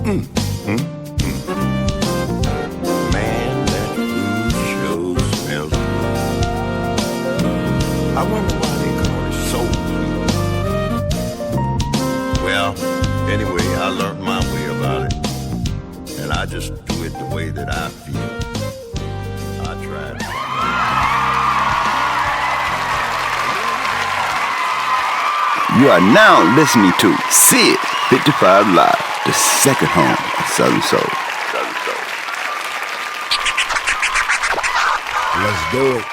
Man, that food sure smells good. I wonder why they call it soul food. Well, anyway, I learned my way about it. And I just do it the way that I feel. I tried. You are now listening to Sid55 Live, the second home of Southern Soul. Let's do it.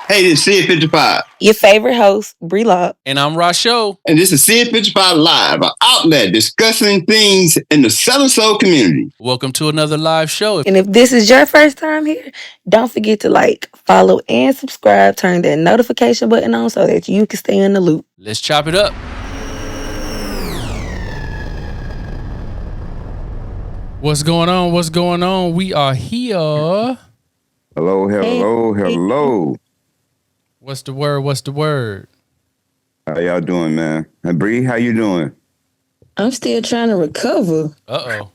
Hey, this is Sid55. Your favorite host, Bri Locke. And I'm Rasho. And this is Sid55 Live, an outlet discussing things in the Southern Soul community. Welcome to another live show. And if this is your first time here, don't forget to like, follow, and subscribe. Turn that notification button on so that you can stay in the loop. Let's chop it up. What's going on? What's going on? We are here. Hello. What's the word? How y'all doing, man? Hey, Bree, how you doing? I'm still trying to recover. Uh-oh.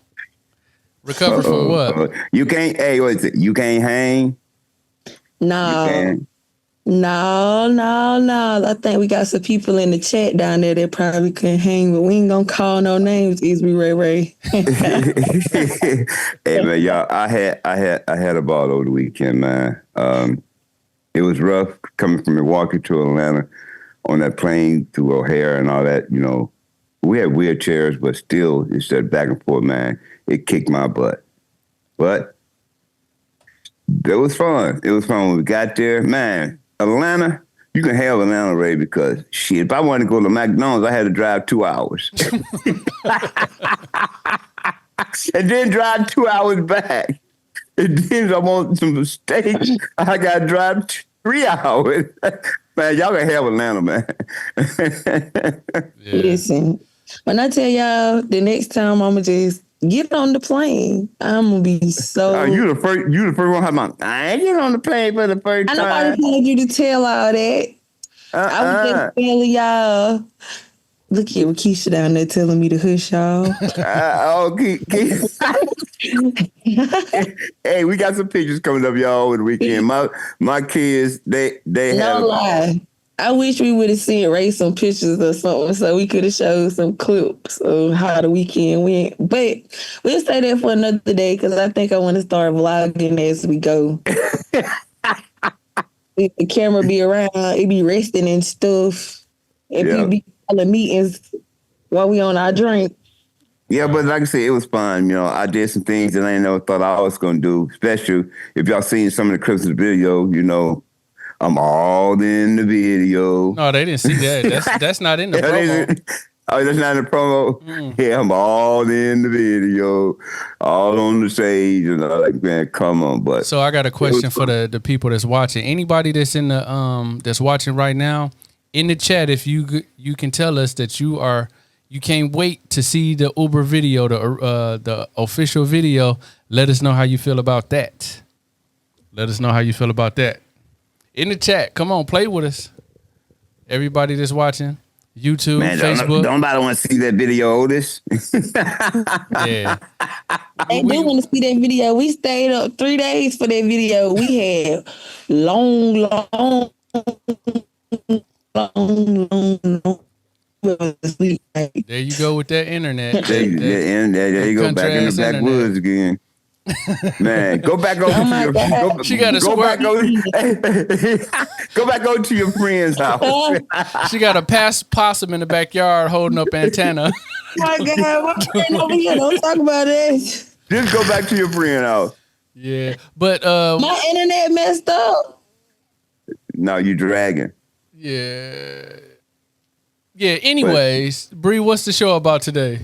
Recover from what? You can't, what is it? You can't hang? No. I think we got some people in the chat down there that probably couldn't hang, but we ain't gonna call no names, is we, Ray? Hey, man, y'all, I had a ball over the weekend, man. It was rough coming from Milwaukee to Atlanta on that plane through O'Hare and all that, you know. We had wheelchairs, but still, it's that back and forth, man. It kicked my butt. But it was fun. It was fun when we got there. Man, Atlanta, you can have Atlanta, Ray, because shit, if I wanted to go to McDonald's, I had to drive 2 hours. And then drive 2 hours back. And then I'm on some steak. I got to drive 3 hours. Man, y'all can have Atlanta, man. Yeah. Listen, when I tell y'all the next time I'm going to just get on the plane, I'm going to be so... You the first one. I ain't get on the plane for the first time. I nobody told you to tell all that. I was just telling y'all. Look here, Keisha down there telling me to hush y'all. Hey, we got some pictures coming up, y'all, over the weekend. My kids, they no lie. I wish we would have seen Ray some pictures or something so we could have showed some clips of how the weekend went. But we'll stay there for another day because I think I want to start vlogging as we go. If the camera be around, it be resting and stuff. If we be calling meetings while we on our drink. Yeah, but like I said, it was fun. You know, I did some things that I never thought I was going to do, especially if y'all seen some of the clips of the video, you know, I'm all in the video. No, they didn't see that. That's not in the promo. Oh, that's not in the promo? Yeah, I'm all in the video, all on the stage, and I'm like, man, come on. But so I got a question for the people that's watching. Anybody that's in the that's watching right now, in the chat, if you can tell us that you can't wait to see the Uber video, the official video. Let us know how you feel about that. In the chat, come on, play with us. Everybody that's watching, YouTube, man, Facebook. Don't nobody want to see that video, Otis. Yeah. They do want to see that video. We stayed up 3 days for that video. We had long sleep. There you go with that internet. There you go, back in the backwoods again. Man, go back over to your. Go back over to your friend's house. She got a possum in the backyard holding up antenna. Oh my God, my friend over here, don't talk about this. Just go back to your friend's house. Yeah, but my internet messed up. No, you dragging. Yeah. Anyways, Bri, what's the show about today?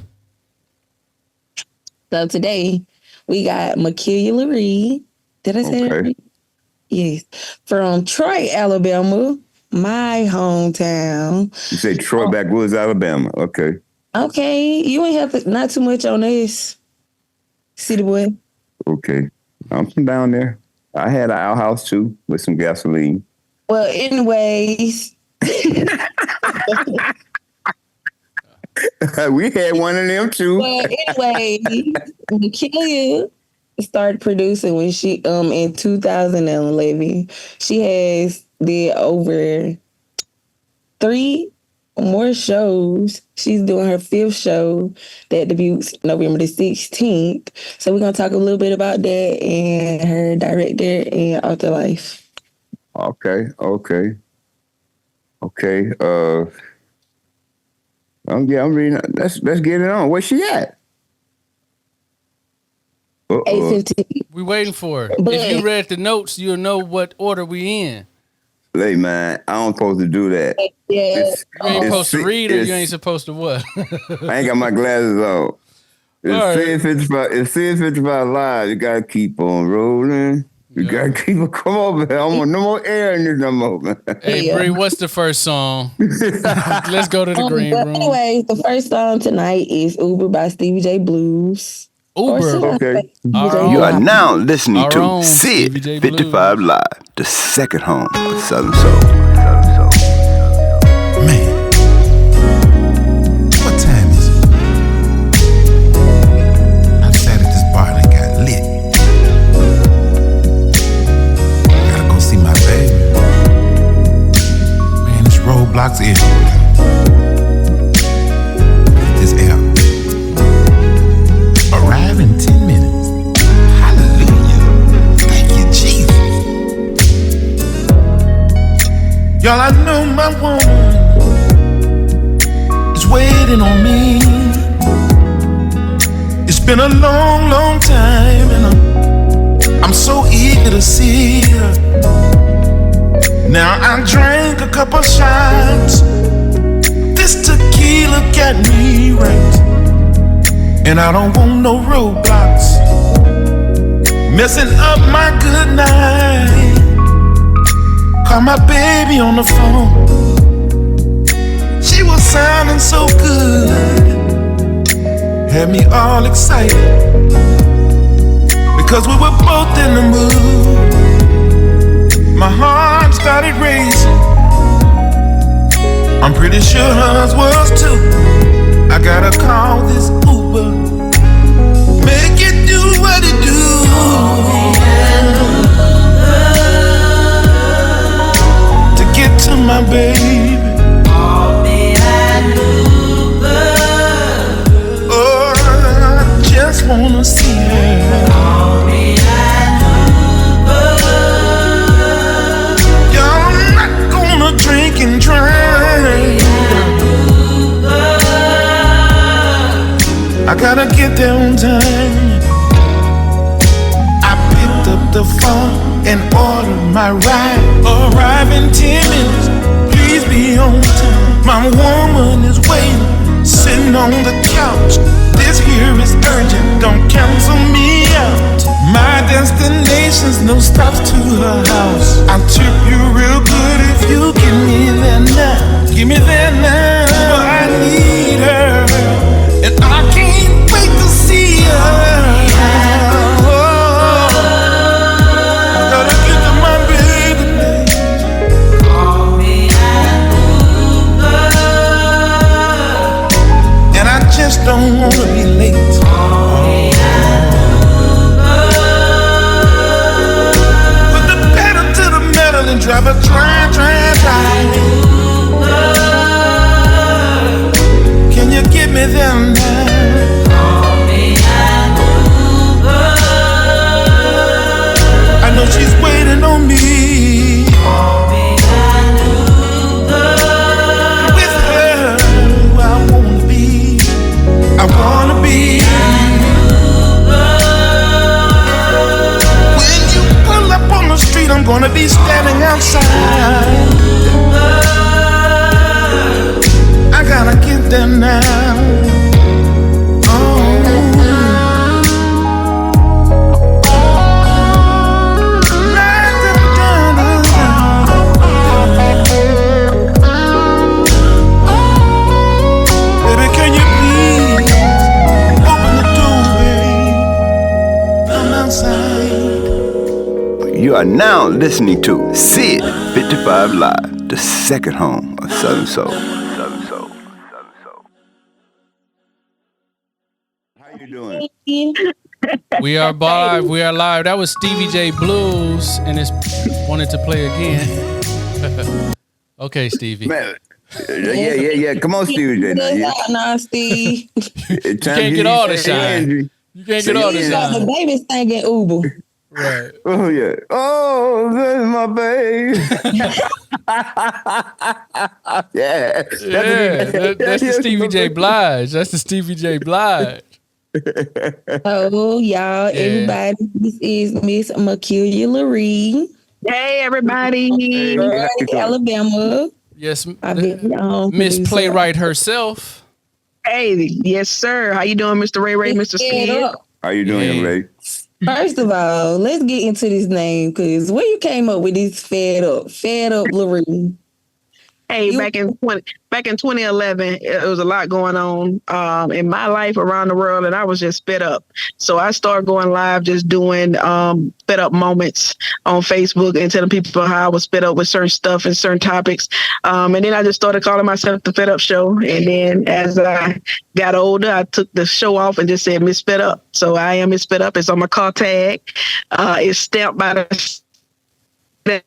So today we got Makelia LaRee. Did I say that right? Yes. From Troy, Alabama, my hometown. You say Troy, backwoods, Alabama. Okay. Okay. You ain't have to, not too much on this, city boy. Okay. I'm from down there. I had an outhouse too with some gasoline. Well, anyways. We had one of them too. But anyway, Makelia started producing when she in 2011. She has did over 3 more shows. She's doing her 5th show that debuts November the 16th. So we're gonna talk a little bit about that and her director and author life. Okay. I'm reading. Let's get it on. Where's she at? 8:15. We waiting for her. But- If you read the notes, you'll know what order we in. Hey man, I don't supposed to do that. Yeah. You ain't supposed to read, or you ain't supposed to what? I ain't got my glasses on. It's Sid55. It's Sid55 live. You gotta keep on rolling. You gotta keep it. Come on, man. I want no more air in this no more, man. Hey, Bri, what's the first song? Let's go to the green but room. anyway, the first song tonight is Uber by Stevie J Blues. Uber. Okay. You are now listening Our to own Stevie J Sid55 Blues. Live, the second home of Southern Soul. Man, what time is it? I sat at this bar and got lit. Gotta go see my baby. Man, this roadblocks everywhere. Get this app. Arrive in 10 minutes. Hallelujah. Thank you, Jesus. Y'all, I know my woman is waiting on me. It's been a long, long time, and I'm so eager to see her. Now I drank a couple shots. This tequila got me right, and I don't want no roadblocks messing up my good night. Call my baby on the phone. She was sounding so good, had me all excited, because we were both in the mood. My heart started racing. I'm pretty sure hers was too. I gotta call this Uber, make it do what it do. To get to my baby. Oh, I just wanna see her. Y'all, I'm not gonna drink and drive. I gotta get there on time. I picked up the phone and ordered my ride. Arrive in 10 minutes, please be on time. My woman is waiting, sitting on the couch. This here is urgent, don't cancel me out. My destination's no stops to her house. I'll tip you real good if you give me there now. Give me there now. I need her, and I can't wait to see her. Gotta get to my baby. And I just don't wanna be late. Put the pedal to the metal and drive a drive. Can you get me there now? I know she's waiting on me. With her, where I wanna be. I wanna be. When you pull up on the street, I'm gonna be standing outside. I gotta get there now. Baby, can you please open the door, babe? I'm outside. You are now listening to Sid55 Live, the second home of Southern Soul. Southern Soul. Southern Soul. How you doing? We are live. We are live. That was Stevie J Blues, and it's wanted to play again. Okay, Stevie. Man, yeah. Come on, Stevie J. Nah, Steve. You can't get all the shine. You can't get all the shine. The baby's thinking Uber. Right. Oh yeah. Oh, this is my baby. Yeah. That's the Stevie J Blige. That's the Stevie J Blige. Oh, y'all, everybody, this is Miss Makelia LaRee. Hey, everybody. Hey, Alabama. Yes, Miss Playwright herself. Hey, yes, sir. How you doing, Mr. Ray, Mr. Speed? How you doing, Ray? First of all, let's get into this name, because where you came up with this fed up LaRee? Hey, back in 2011, it was a lot going on in my life around the world, and I was just fed up. So I started going live, just doing fed up moments on Facebook and telling people how I was fed up with certain stuff and certain topics. And then I just started calling myself the Fed Up Show. And then as I got older, I took the show off and just said Miss Fed Up. So I am Miss Fed Up. It's on my car tag. It's stamped by the.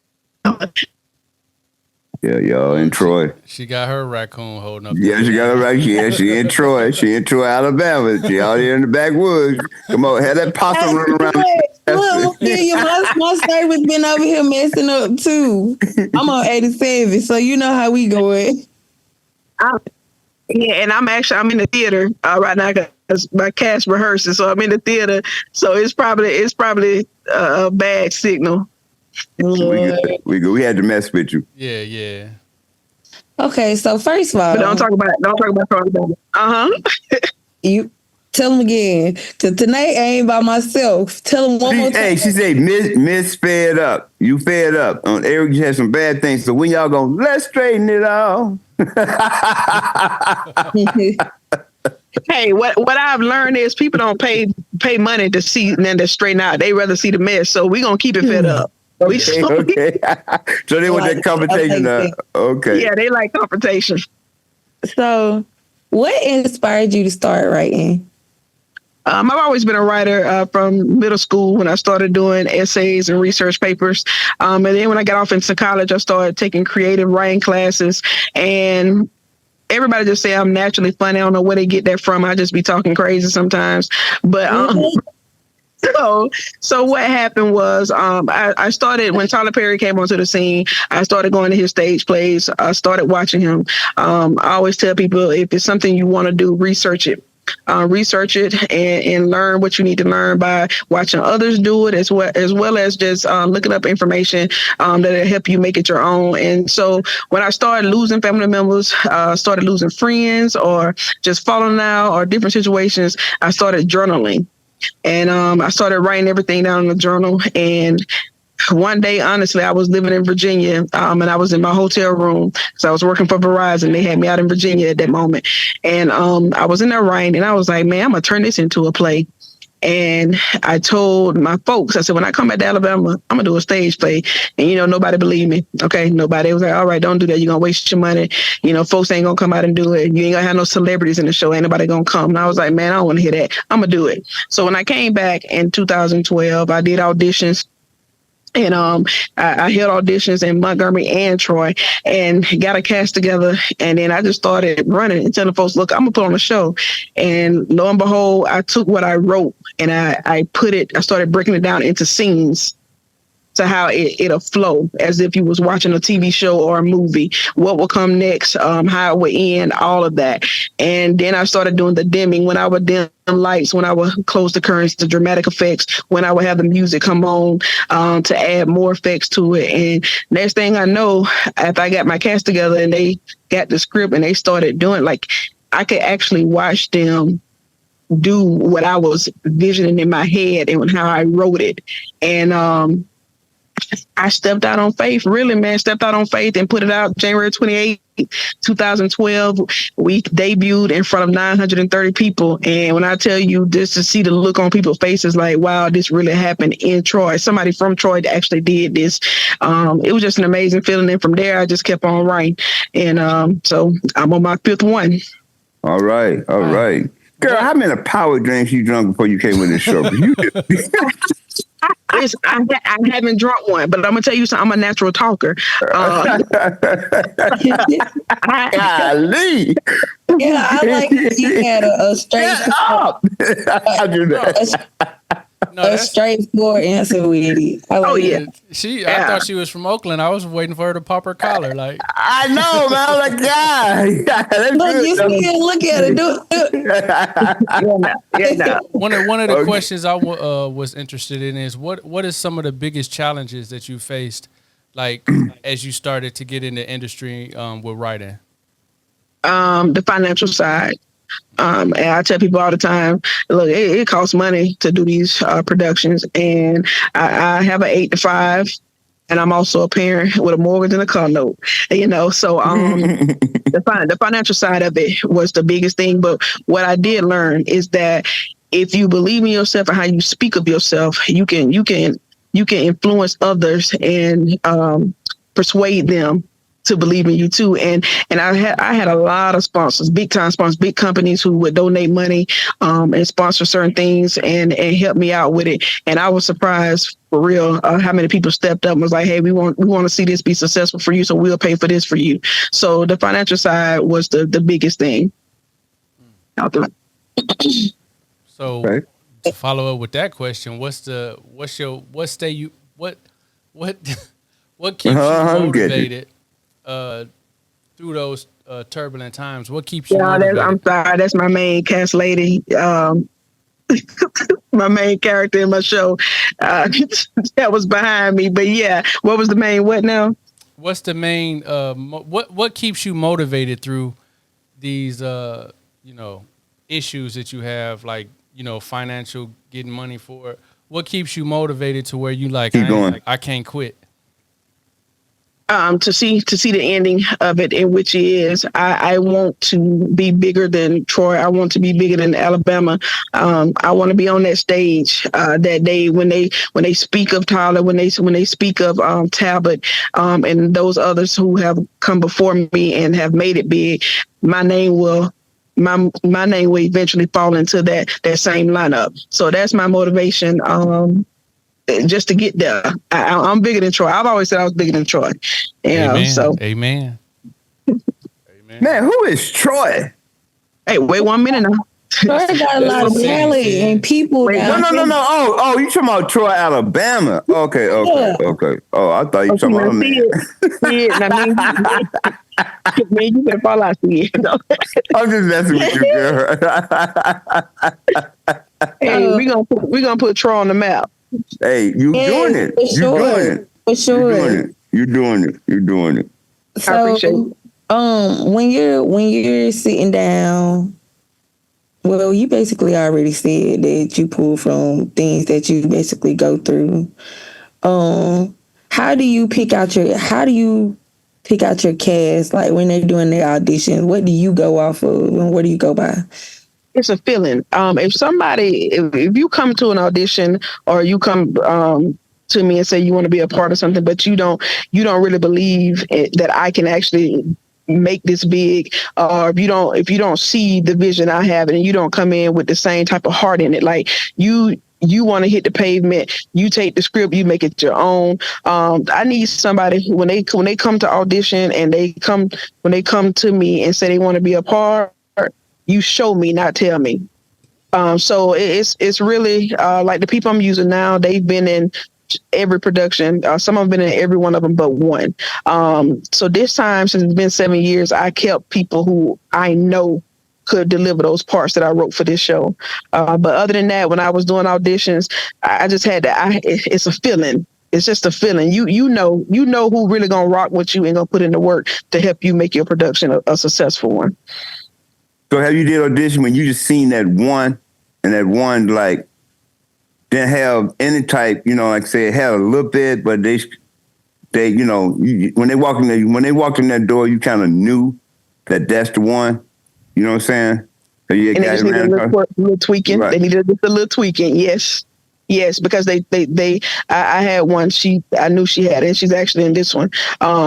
Yeah, y'all in Troy. She got her raccoon holding up. Yeah, she got her right here. She in Troy. She in Troy, Alabama. She out here in the backwoods. Come on, have that possum running around. Look, my service been over here messing up too. I'm on 87, so you know how we going. Yeah, and I'm in the theater right now because my cast rehearses, so I'm in the theater. So it's probably a bad signal. We go. We had to mess with you. Yeah. Okay, so first of all, But don't talk about it. You tell them again. Cause tonight I ain't by myself. Tell them one more time. Hey, she said, Miss Fed Up. You fed up. Eric just had some bad things. So when y'all go, let's straighten it out. Hey, what I've learned is people don't pay money to see and then to straighten out. They rather see the mess. So we gonna keep it fed up. Okay. So they want that confrontation. Okay. Yeah, they like confrontation. So, what inspired you to start writing? I've always been a writer from middle school when I started doing essays and research papers. And then when I got off into college, I started taking creative writing classes. And everybody just say I'm naturally funny. I don't know where they get that from. I just be talking crazy sometimes. But So what happened was I started when Tyler Perry came onto the scene. I started going to his stage plays. I started watching him. I always tell people, if it's something you want to do, research it. And learn what you need to learn by watching others do it, as well as just looking up information that'll help you make it your own. And so when I started losing family members, started losing friends, or just falling out, or different situations, I started journaling. And I started writing everything down in the journal. And one day, honestly, I was living in Virginia, and I was in my hotel room because I was working for Verizon. They had me out in Virginia at that moment. And I was in there writing, and I was like, man, I'm going to turn this into a play. And I told my folks, I said, when I come back to Alabama, I'm going to do a stage play. And, nobody believed me. Okay, nobody. It was like, all right, don't do that. You're going to waste your money. Folks ain't going to come out and do it. You ain't going to have no celebrities in the show. Ain't nobody going to come. And I was like, man, I don't want to hear that. I'm going to do it. So when I came back in 2012, I did auditions. And I held auditions in Montgomery and Troy and got a cast together. And then I just started running and telling folks, look, I'm going to put on a show. And lo and behold, I took what I wrote and I started breaking it down into scenes. To how it'll flow as if you was watching a TV show or a movie, what will come next, how it will end, all of that. And then I started doing the dimming, when I would dim lights, when I would close the curtains, the dramatic effects, when I would have the music come on to add more effects to it. And next thing I know, after I got my cast together and they got the script and they started doing, like, I could actually watch them do what I was visioning in my head and how I wrote it. And I stepped out on faith, really, man, and put it out January 28th, 2012. We debuted in front of 930 people. And when I tell you, just to see the look on people's faces, like, wow, this really happened in Troy. Somebody from Troy actually did this. It was just an amazing feeling. And from there, I just kept on writing. And so I'm on my fifth one. All right. Girl, how many power drinks you drunk before you came with this show? I haven't drunk one, but I'm gonna tell you something. I'm a natural talker. Golly. Yeah, I like that you had a straight up. I do that. A straightforward answer with it. I like I thought she was from Oakland. I was waiting for her to pop her collar. Like I know, man. I was like, God. Look, you still look at it. Do it. One of the questions I was interested in is what is some of the biggest challenges that you faced, like as you started to get in the industry with writing? The financial side. And I tell people all the time, look, it costs money to do these productions, and I have an 8 to 5, and I'm also a parent with a mortgage and a car note. So the financial side of it was the biggest thing. But what I did learn is that if you believe in yourself and how you speak of yourself, you can influence others and persuade them to believe in you too. And I had a lot of sponsors, big time sponsors, big companies who would donate money and sponsor certain things and help me out with it. And I was surprised for real how many people stepped up and was like, hey, we want to see this be successful for you, so we'll pay for this for you. So the financial side was the biggest thing. So to follow up with that question, what keeps you motivated through those turbulent times? What keeps you motivated? I'm sorry, that's my main cast lady. My main character in my show that was behind me. But yeah, what was the main what now? What's the main what keeps you motivated through these issues that you have, like financial, getting money for it? What keeps you motivated to where you like I can't quit? To see the ending of it, in which is I want to be bigger than Troy. I want to be bigger than Alabama. I want to be on that stage that day when they speak of Tyler, when they speak of Talbot, and those others who have come before me and have made it big. My name will eventually fall into that same lineup. So that's my motivation. Just to get there. I'm bigger than Troy. I've always said I was bigger than Troy. Amen. Man, who is Troy? Hey, wait 1 minute now. Troy got a lot of talent and people. No. Oh, you talking about Troy, Alabama? Okay. Yeah. Okay. Oh, I thought you talking about me. Man, you better fall out here. I'm just messing with you, girl. Hey, we gonna put Troy on the map. Hey, you doing it. You're doing it. For sure. You're doing it. So, I appreciate it. When you're sitting down, well, you basically already said that you pull from things that you basically go through. How do you pick out your cast? Like when they're doing their auditions, what do you go off of and what do you go by? It's a feeling. If you come to an audition or you come to me and say you want to be a part of something, but you don't really believe that I can actually make this big, or if you don't see the vision I have and you don't come in with the same type of heart in it, like you want to hit the pavement, you take the script, you make it your own. I need somebody who, when they come to audition and when they come to me and say they want to be a part, you show me, not tell me. So it's really like the people I'm using now, they've been in every production. Some have been in every one of them but one. So this time, since it's been 7 years, I kept people who I know could deliver those parts that I wrote for this show. But other than that, when I was doing auditions, I just had to, it's a feeling. It's just a feeling. You know who really gonna rock with you and gonna put in the work to help you make your production a successful one. So have you did audition when you just seen that one, and that one like didn't have any type, like say it had a little bit, but they when they walked in that door, you kind of knew that that's the one. You know what I'm saying? So you and they just needed a little tweaking. Right. They needed just a little tweaking. Yes. Yes, because I had one. I knew she had it. She's actually in this one.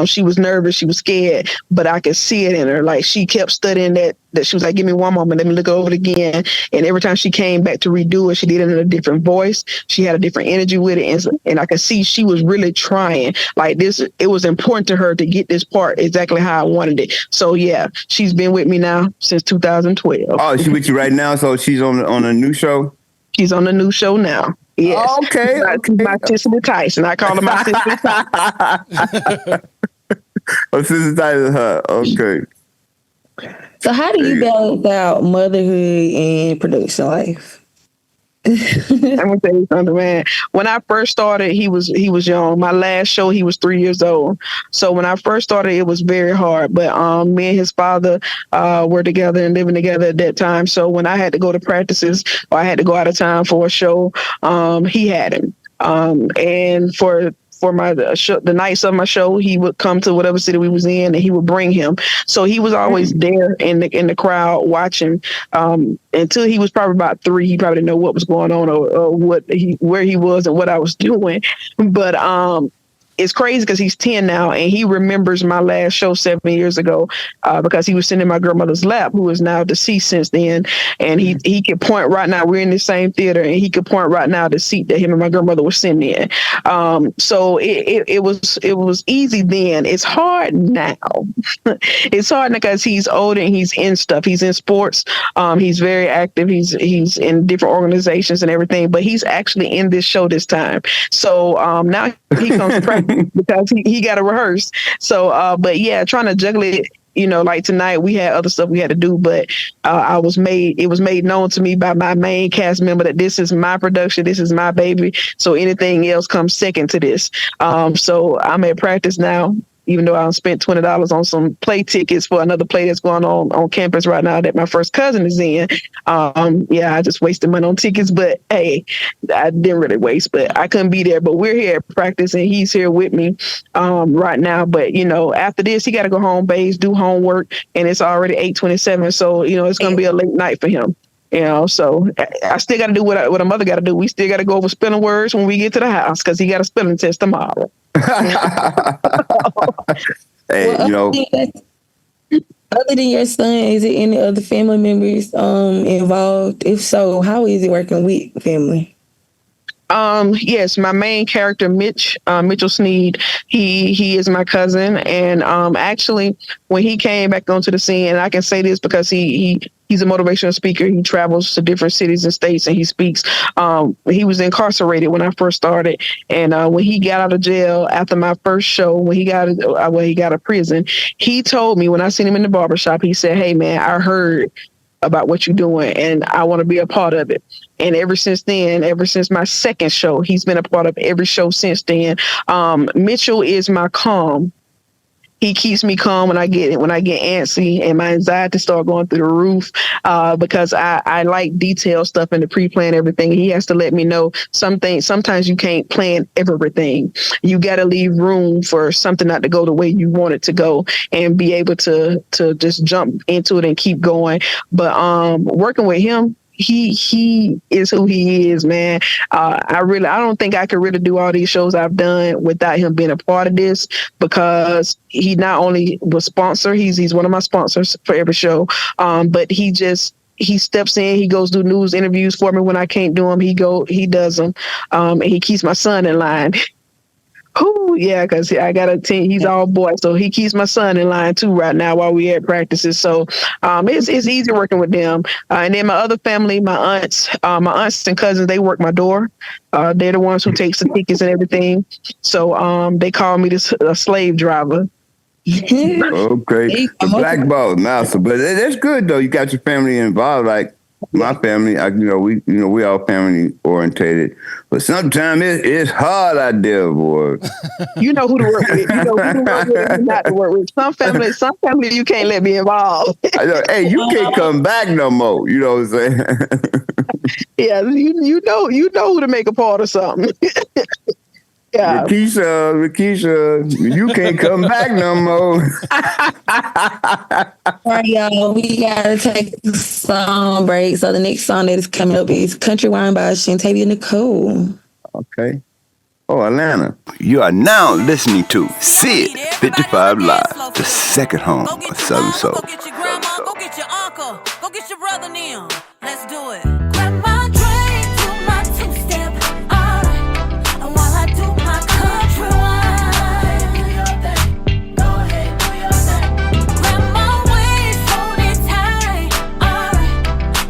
She was nervous. She was scared, but I could see it in her. Like she kept studying that she was like, give me one moment. Let me look over it again. And every time she came back to redo it, she did it in a different voice. She had a different energy with it. And I could see she was really trying like this. It was important to her to get this part exactly how I wanted it. So yeah, she's been with me now since 2012. Oh, she's with you right now. So she's on a new show. She's on a new show now. Yes. Oh, okay. My sister Tyson. I call her my sister Tyson. Oh, sister Tyson, her. Okay. So how do you balance out motherhood and production life? I'm gonna tell you something, man. When I first started, he was young. My last show, he was 3 years old. So when I first started, it was very hard. But me and his father were together and living together at that time. So when I had to go to practices or I had to go out of town for a show, he had him. And for my the nights of my show, he would come to whatever city we was in, and he would bring him. So he was always there in the crowd watching. Until he was probably about 3, he probably didn't know what was going on or where he was and what I was doing. But it's crazy because he's 10 now, and he remembers my last show 7 years ago because he was sitting in my grandmother's lap, who is now deceased since then. And he could point right now. We're in the same theater, and he could point right now the seat that him and my grandmother were sitting in. So it was easy then. It's hard now. It's hard because he's older and he's in stuff. He's in sports. He's very active. He's in different organizations and everything. But he's actually in this show this time. So now he comes to practice because he got to rehearse. So, but yeah, trying to juggle it, like tonight we had other stuff we had to do, but it was made known to me by my main cast member that this is my production. This is my baby. So anything else comes second to this. So I'm at practice now. Even though I spent $20 on some play tickets for another play that's going on campus right now that my first cousin is in. I just wasted money on tickets, but hey, I didn't really waste, but I couldn't be there. But we're here at practice and he's here with me right now. But, after this, he got to go home, bathe, do homework, and it's already 8:27. So, it's going to be a late night for him. So I still got to do what a mother got to do. We still got to go over spelling words when we get to the house because he got a spelling test tomorrow. Hey, other than your son, is it any other family members involved? If so, how is it working with family? Yes, my main character, Mitchell Sneed, he is my cousin. And actually, when he came back onto the scene, and I can say this because he's a motivational speaker. He travels to different cities and states and he speaks. He was incarcerated when I first started. And when he got out of jail after my first show, when he got out of prison, he told me when I seen him in the barbershop, he said, "Hey, man, I heard about what you're doing and I want to be a part of it." And ever since my second show, he's been a part of every show since then. Mitchell is my calm. He keeps me calm when I get antsy and my anxiety start going through the roof because I like detailed stuff in the pre-plan everything. He has to let me know sometimes you can't plan everything. You got to leave room for something not to go the way you want it to go and be able to just jump into it and keep going. But working with him, he is who he is, man. I don't think I could really do all these shows I've done without him being a part of this because he not only was sponsor, he's one of my sponsors for every show, but he steps in, he goes do news interviews for me when I can't do them. He does them, and he keeps my son in line. Ooh, yeah, because I got a team. He's all boy, so he keeps my son in line too right now while we at practices. So it's easy working with them. And then my other family, my aunts and cousins, they work my door. They're the ones who takes the tickets and everything. So they call me a slave driver. Okay, the black ball master, but that's good though. You got your family involved, like. My family, we all family orientated, but sometimes it's hard out there, boy. You know who to work with. You know who to work with and not to work with. Some family you can't let me involved. I know, hey, you can't come back no more. You know what I'm saying? Yeah, you know who to make a part of something. Yeah. Lakeisha, you can't come back no more. All right, y'all. We gotta take a song break. So the next song that is coming up is "Country Wine" by Shantavia Nicole. Okay. Oh, Atlanta. You are now listening to Sid55 Live, the second home of Southern Soul. Go get your grandma, go get your uncle, go get your brother now. Let's do it. Grandma drank to my two-step, and while I do my country wine, do your thing. Go ahead, do your thing. Grandma waist hold it tight,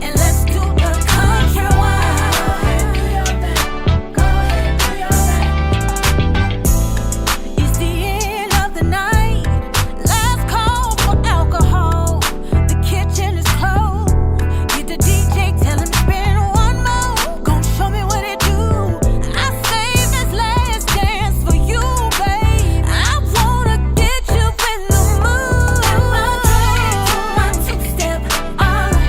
and let's do the country wine. Do your thing. Go ahead, do your thing. It's the end of the night. Last call for alcohol. The kitchen is closed. Get the DJ, tell him spin one more. Gon' show me what it do. I saved this last dance for you, babe. I wanna get you in the mood. My drink to my two-step, alright.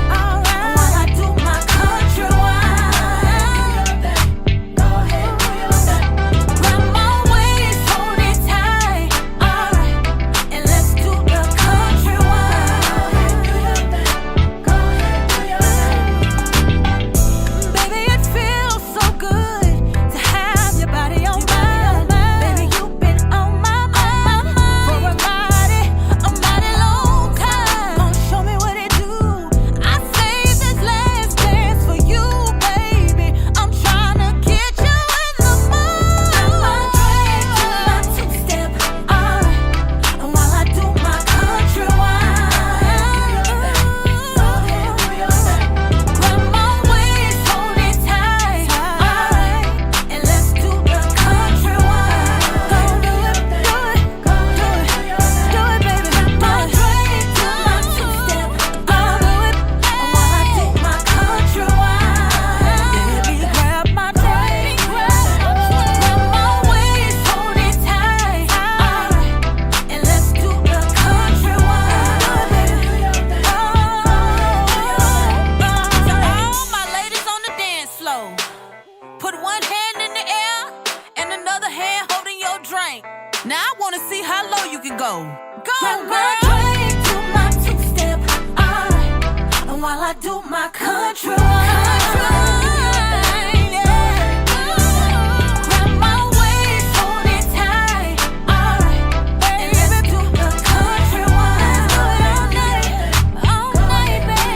While I do my country wine. Go ahead, do your thing. Grandma waist hold it tight, alright. And let's do the country wine. Do your thing. Go ahead, do your thing. Baby, it feels so good to have your body on mine. Baby, you've been on my mind for a mighty long time. Gon' show me what it do. I saved this last dance for you, baby. I'm tryna get you in the mood. My drink to my two-step, alright. And while I do my country wine, go ahead, do your thing. Grandma waist hold it tight, alright. And let's do the country wine. Go do it, do it, go do it, do it, baby. My drink to my two-step, I'll do it. And while I do my country wine, baby, grab my drink, grandma waist hold it tight, alright. And let's do the country wine, baby. All my ladies on the dance floor, put one hand in the air and another hand holding your drink. Now I wanna see how low you can go. Go, girl. Drink to my two-step, alright. And while I do my country wine, yeah. Grandma waist hold it tight, alright. And let's do the country wine. All night, baby.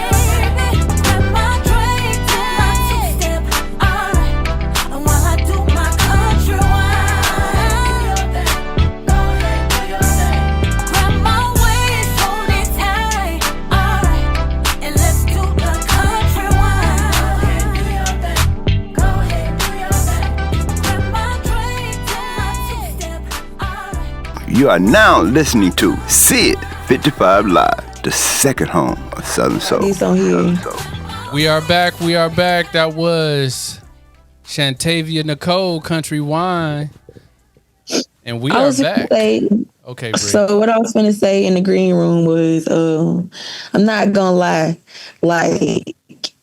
Grandma drink to my two-step, alright. And while I do my country wine, go ahead, do your thing. Grandma waist hold it tight, alright. And let's do the country wine. Do your thing. Go ahead, do your thing. Grandma drink to my two-step, alright. You are now listening to Sid55 Live, the second home of Southern Soul. This on here. We are back. We are back. That was Shantavia Nicole, Country Wine. And we I are was gonna back. say, Okay, Bri. so what I was gonna say in the green room was, I'm not gonna lie, like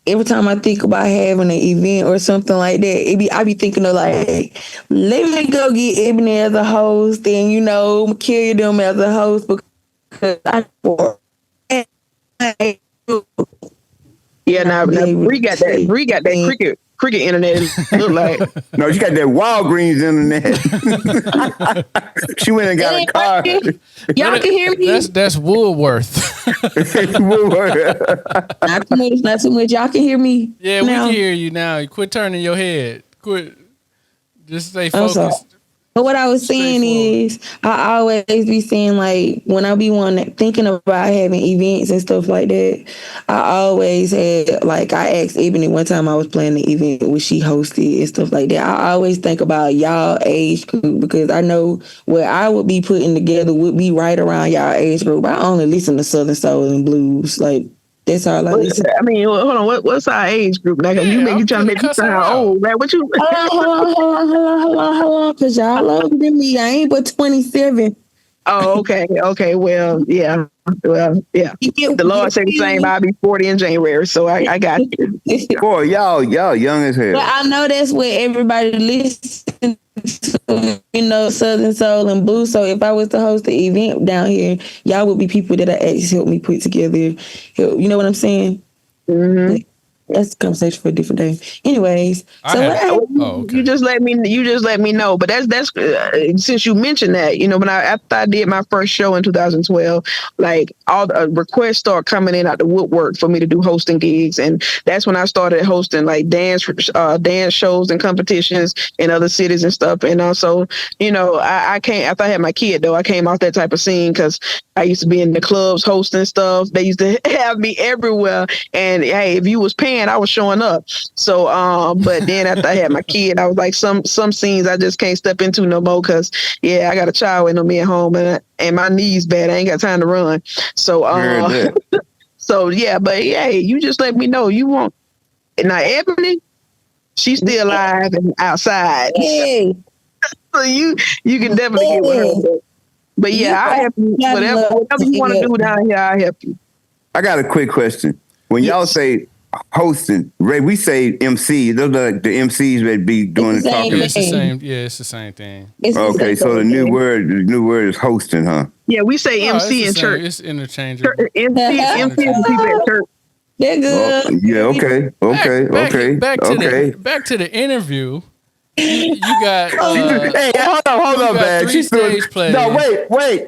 every time I think about having an event or something like that, I be thinking of like, let me go get Ebony as a host and Makelia them as a host because Yeah, now Bri got that cricket internet. It look like No, she got that Walgreens internet. She went and got a car. y'all can hear me. That's Woolworth. Not too much. Y'all can hear me. Yeah, now? we can hear you now. You quit turning your head. Quit. Just stay I'm sorry. focused. But what I was saying is, I always be saying, like, when I be thinking about having events and stuff like that, I always had, like, I asked Ebony one time I was planning the event, which she hosted and stuff like that. I always think about y'all age group because I know what I would be putting together would be right around y'all age group. I only listen to Southern Soul and Blues. Like, that's all I listen to. I mean, hold on. What's our age group? Like, you trying to make me sound old, right? What you? Hold on, because y'all older than me. I ain't but 27. Oh, okay. Well, yeah. The Lord said the same. I'll be 40 in January, so I got you. Boy, y'all young as hell. But I know that's what everybody listens to Southern Soul and Blue. So if I was to host the event down here, y'all would be people that actually help me put together. You know what I'm saying? Mm-hmm. That's a conversation for a different day. Anyways, You just let me know. But that's since you mentioned that, after I did my first show in 2012, like all the requests start coming in out the woodwork for me to do hosting gigs, and that's when I started hosting like dance shows and competitions in other cities and stuff. And also, I came after I had my kid though. I came off that type of scene because I used to be in the clubs hosting stuff. They used to have me everywhere, and hey, if you was paying, I was showing up. So, but then after I had my kid, I was like, some scenes I just can't step into no more because, yeah, I got a child waiting on me at home, and my knees bad. I ain't got time to run. So, so yeah, but hey, you just let me know you want. Now, Ebony, she's still alive and outside. Hey. So you can definitely get with her. But yeah, I'll help you. Whatever you want to do down here, I'll help you. I got a quick question. When y'all say hosting, Ray, we say MC. Those are the MCs that be doing the talking. It's the same. Yeah, it's the same thing. Okay, so the new word is hosting, huh? Yeah, we say MC in church. It's interchangeable. MC people at church. They're good. Yeah. Okay. Back to the interview. You got. Hey, hold on, man. She stage plays. No,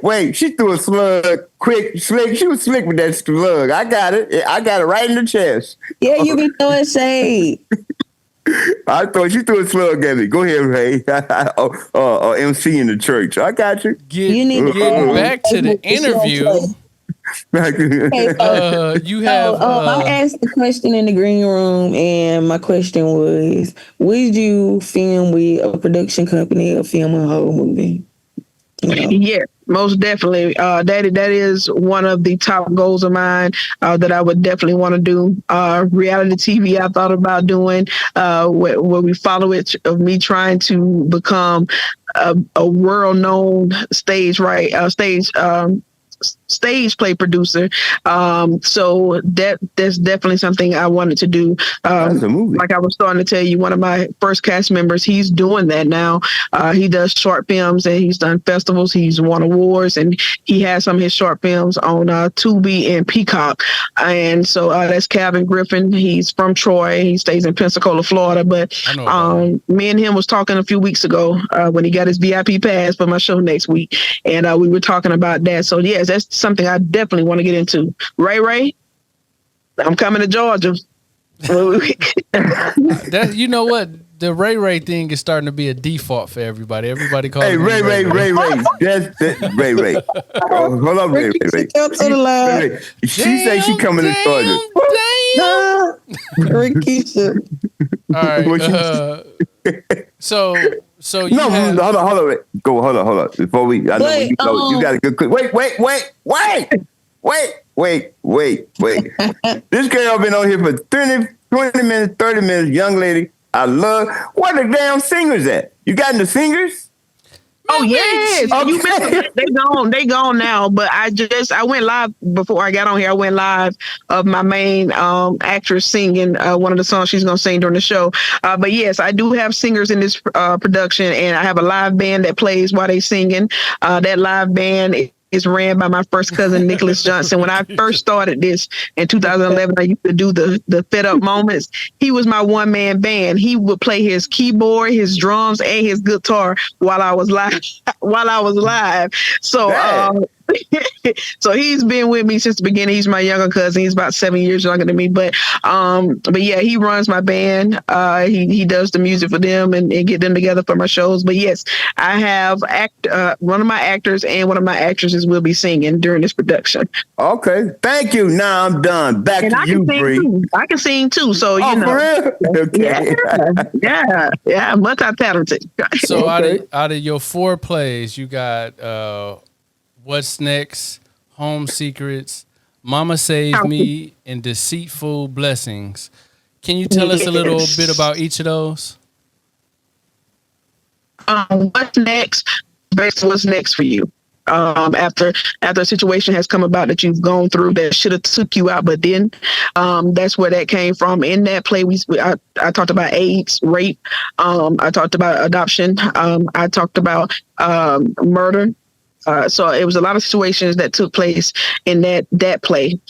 wait. She threw a slug quick, slick. She was slick with that slug. I got it. I got it right in the chest. Yeah, you be throwing shade. I thought she threw a slug at me. Go ahead, Ray. MC in the church. I got you. Get back to the interview. You have. I asked the question in the green room, and my question was: would you film with a production company or film a whole movie? Yeah, most definitely. That is one of the top goals of mine that I would definitely want to do. Reality TV, I thought about doing where we follow it of me trying to become a world-known stage play producer. So that's definitely something I wanted to do. That's a movie. Like I was starting to tell you, one of my first cast members, he's doing that now. He does short films and he's done festivals. He's won awards and he has some of his short films on Tubi and Peacock. And so that's Calvin Griffin. He's from Troy. He stays in Pensacola, Florida. But me and him was talking a few weeks ago when he got his VIP pass for my show next week. And we were talking about that. So yes, that's something I definitely want to get into. Ray, I'm coming to Georgia. You know what? The Ray thing is starting to be a default for everybody. Everybody calls me Ray. That's Ray. Oh, hold on, Ray. She say she coming to Georgia. Rikisha. All right. So you hold on. Go, hold on. Before we, I know you got a good quick. Wait. This girl been on here for 20 minutes, 30 minutes. Young lady, I love. Where the damn singers at? You got the singers? Oh yes, okay. They gone now. But I went live before I got on here. I went live of my main actress singing one of the songs she's gonna sing during the show. But yes, I do have singers in this production, and I have a live band that plays while they singing. That live band is ran by my first cousin, Nicholas Johnson. When I first started this in 2011, I used to do the Fed Up Moments. He was my one-man band. He would play his keyboard, his drums, and his guitar while I was live. So so he's been with me since the beginning. He's my younger cousin. He's about 7 years younger than me. But yeah, he runs my band. He does the music for them and get them together for my shows. But yes, I have one of my actors and one of my actresses will be singing during this production. Okay, thank you. Now I'm done. Back to you, Bri. I can sing too. So for real? Okay. Yeah, multi-talented. So out of your 4 plays, you got What's Next, Home Secrets, Mama Saved Me, and Deceitful Blessings. Can you tell us a little bit about each of those? What's next? Basically, what's next for you? after a situation has come about that you've gone through that should have took you out but didn't. That's where that came from. In that play, I talked about AIDS, rape. I talked about adoption. I talked about murder. So it was a lot of situations that took place in that play.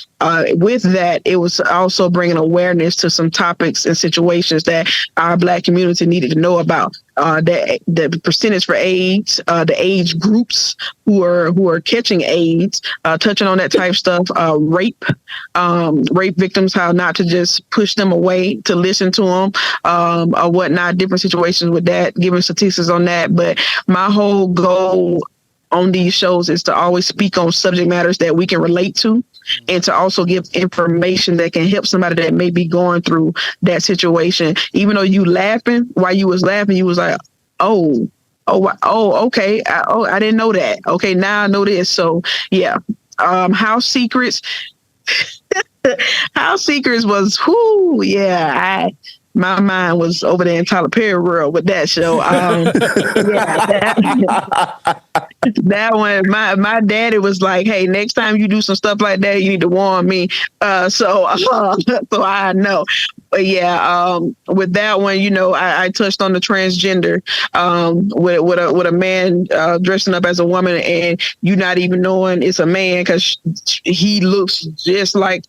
With that, it was also bringing awareness to some topics and situations that our Black community needed to know about. The percentage for AIDS, the age groups who are catching AIDS, touching on that type stuff, rape victims, how not to just push them away, to listen to them, or whatnot. Different situations with that, giving statistics on that. But my whole goal on these shows is to always speak on subject matters that we can relate to, and to also give information that can help somebody that may be going through that situation. Even though you laughing, while you was laughing, you was like, oh, okay. I didn't know that. Okay, now I know this. So yeah. House Secrets. House Secrets was, my mind was over there in Tyler Perry world with that show. That one, my daddy was like, "Hey, next time you do some stuff like that, you need to warn me." So I know. But yeah, with that one, I touched on the transgender, with a man dressing up as a woman, and you not even knowing it's a man because he looks just like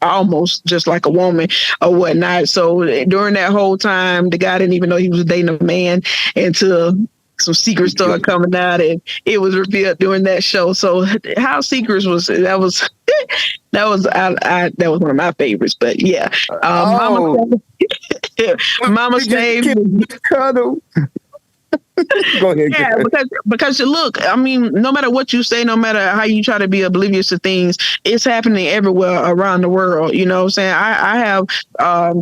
almost just like a woman or whatnot. So during that whole time, the guy didn't even know he was dating a man until some secrets started coming out, and it was revealed during that show. So House Secrets was one of my favorites. But yeah, Mama saved me. Go ahead. Yeah, because look, I mean, no matter what you say, no matter how you try to be oblivious to things, it's happening everywhere around the world. You know what I'm saying? I have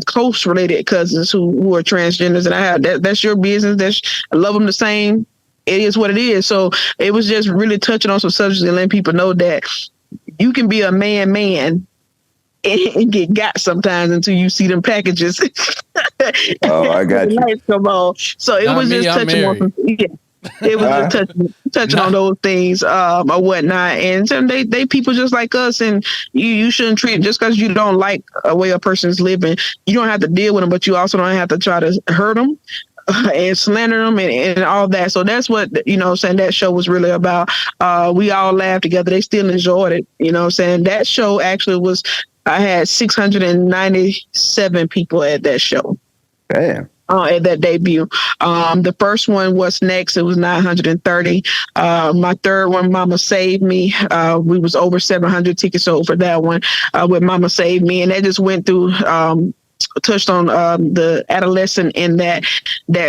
close related cousins who are transgenders, and I have that's your business. I love them the same. It is what it is. So it was just really touching on some subjects and letting people know that you can be a man and get got sometimes until you see them packages. Oh, I got you. Come on. So it was just touching on. It was just touching on those things or whatnot. And so they people just like us, and you shouldn't treat just because you don't like a way a person's living. You don't have to deal with them, but you also don't have to try to hurt them and slander them and all that. So that's what, saying that show was really about. We all laughed together. They still enjoyed it. Saying that show actually was, I had 697 people at that show. Damn. At that debut. The first one was next. It was 930. My third one, Mama Saved Me. We was over 700 tickets sold for that one with Mama Saved Me. And that just went through, touched on the adolescent in that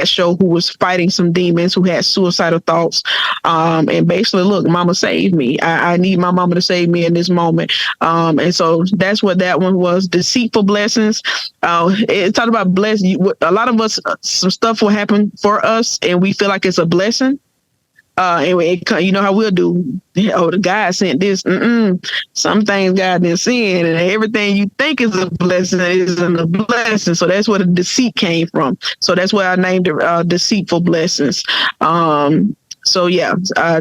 show who was fighting some demons, who had suicidal thoughts. And basically, look, Mama saved me. I need my mama to save me in this moment. And so that's what that one was. Deceitful Blessings. It talked about blessing. A lot of us, some stuff will happen for us and we feel like it's a blessing. And you know how we'll do. Oh, the God sent this. Some things God didn't send, and everything you think is a blessing isn't a blessing. So that's where the deceit came from. So that's why I named it Deceitful Blessings. So yeah,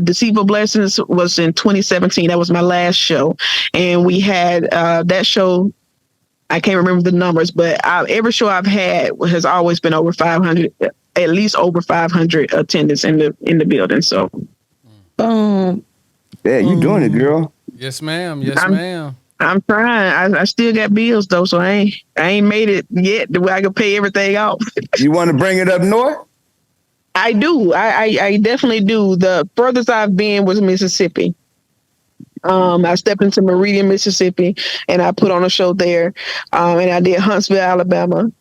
Deceitful Blessings was in 2017. That was my last show, and we had that show. I can't remember the numbers, but every show I've had has always been over 500. At least over 500 attendants in the building. So, yeah, you doing it, girl. Yes, ma'am. Yes, ma'am. I'm trying. I still got bills though, so I ain't made it yet the way I can pay everything off. You want to bring it up north? I do. I definitely do. The furthest I've been was Mississippi. I stepped into Meridian, Mississippi, and I put on a show there. And I did Huntsville, Alabama.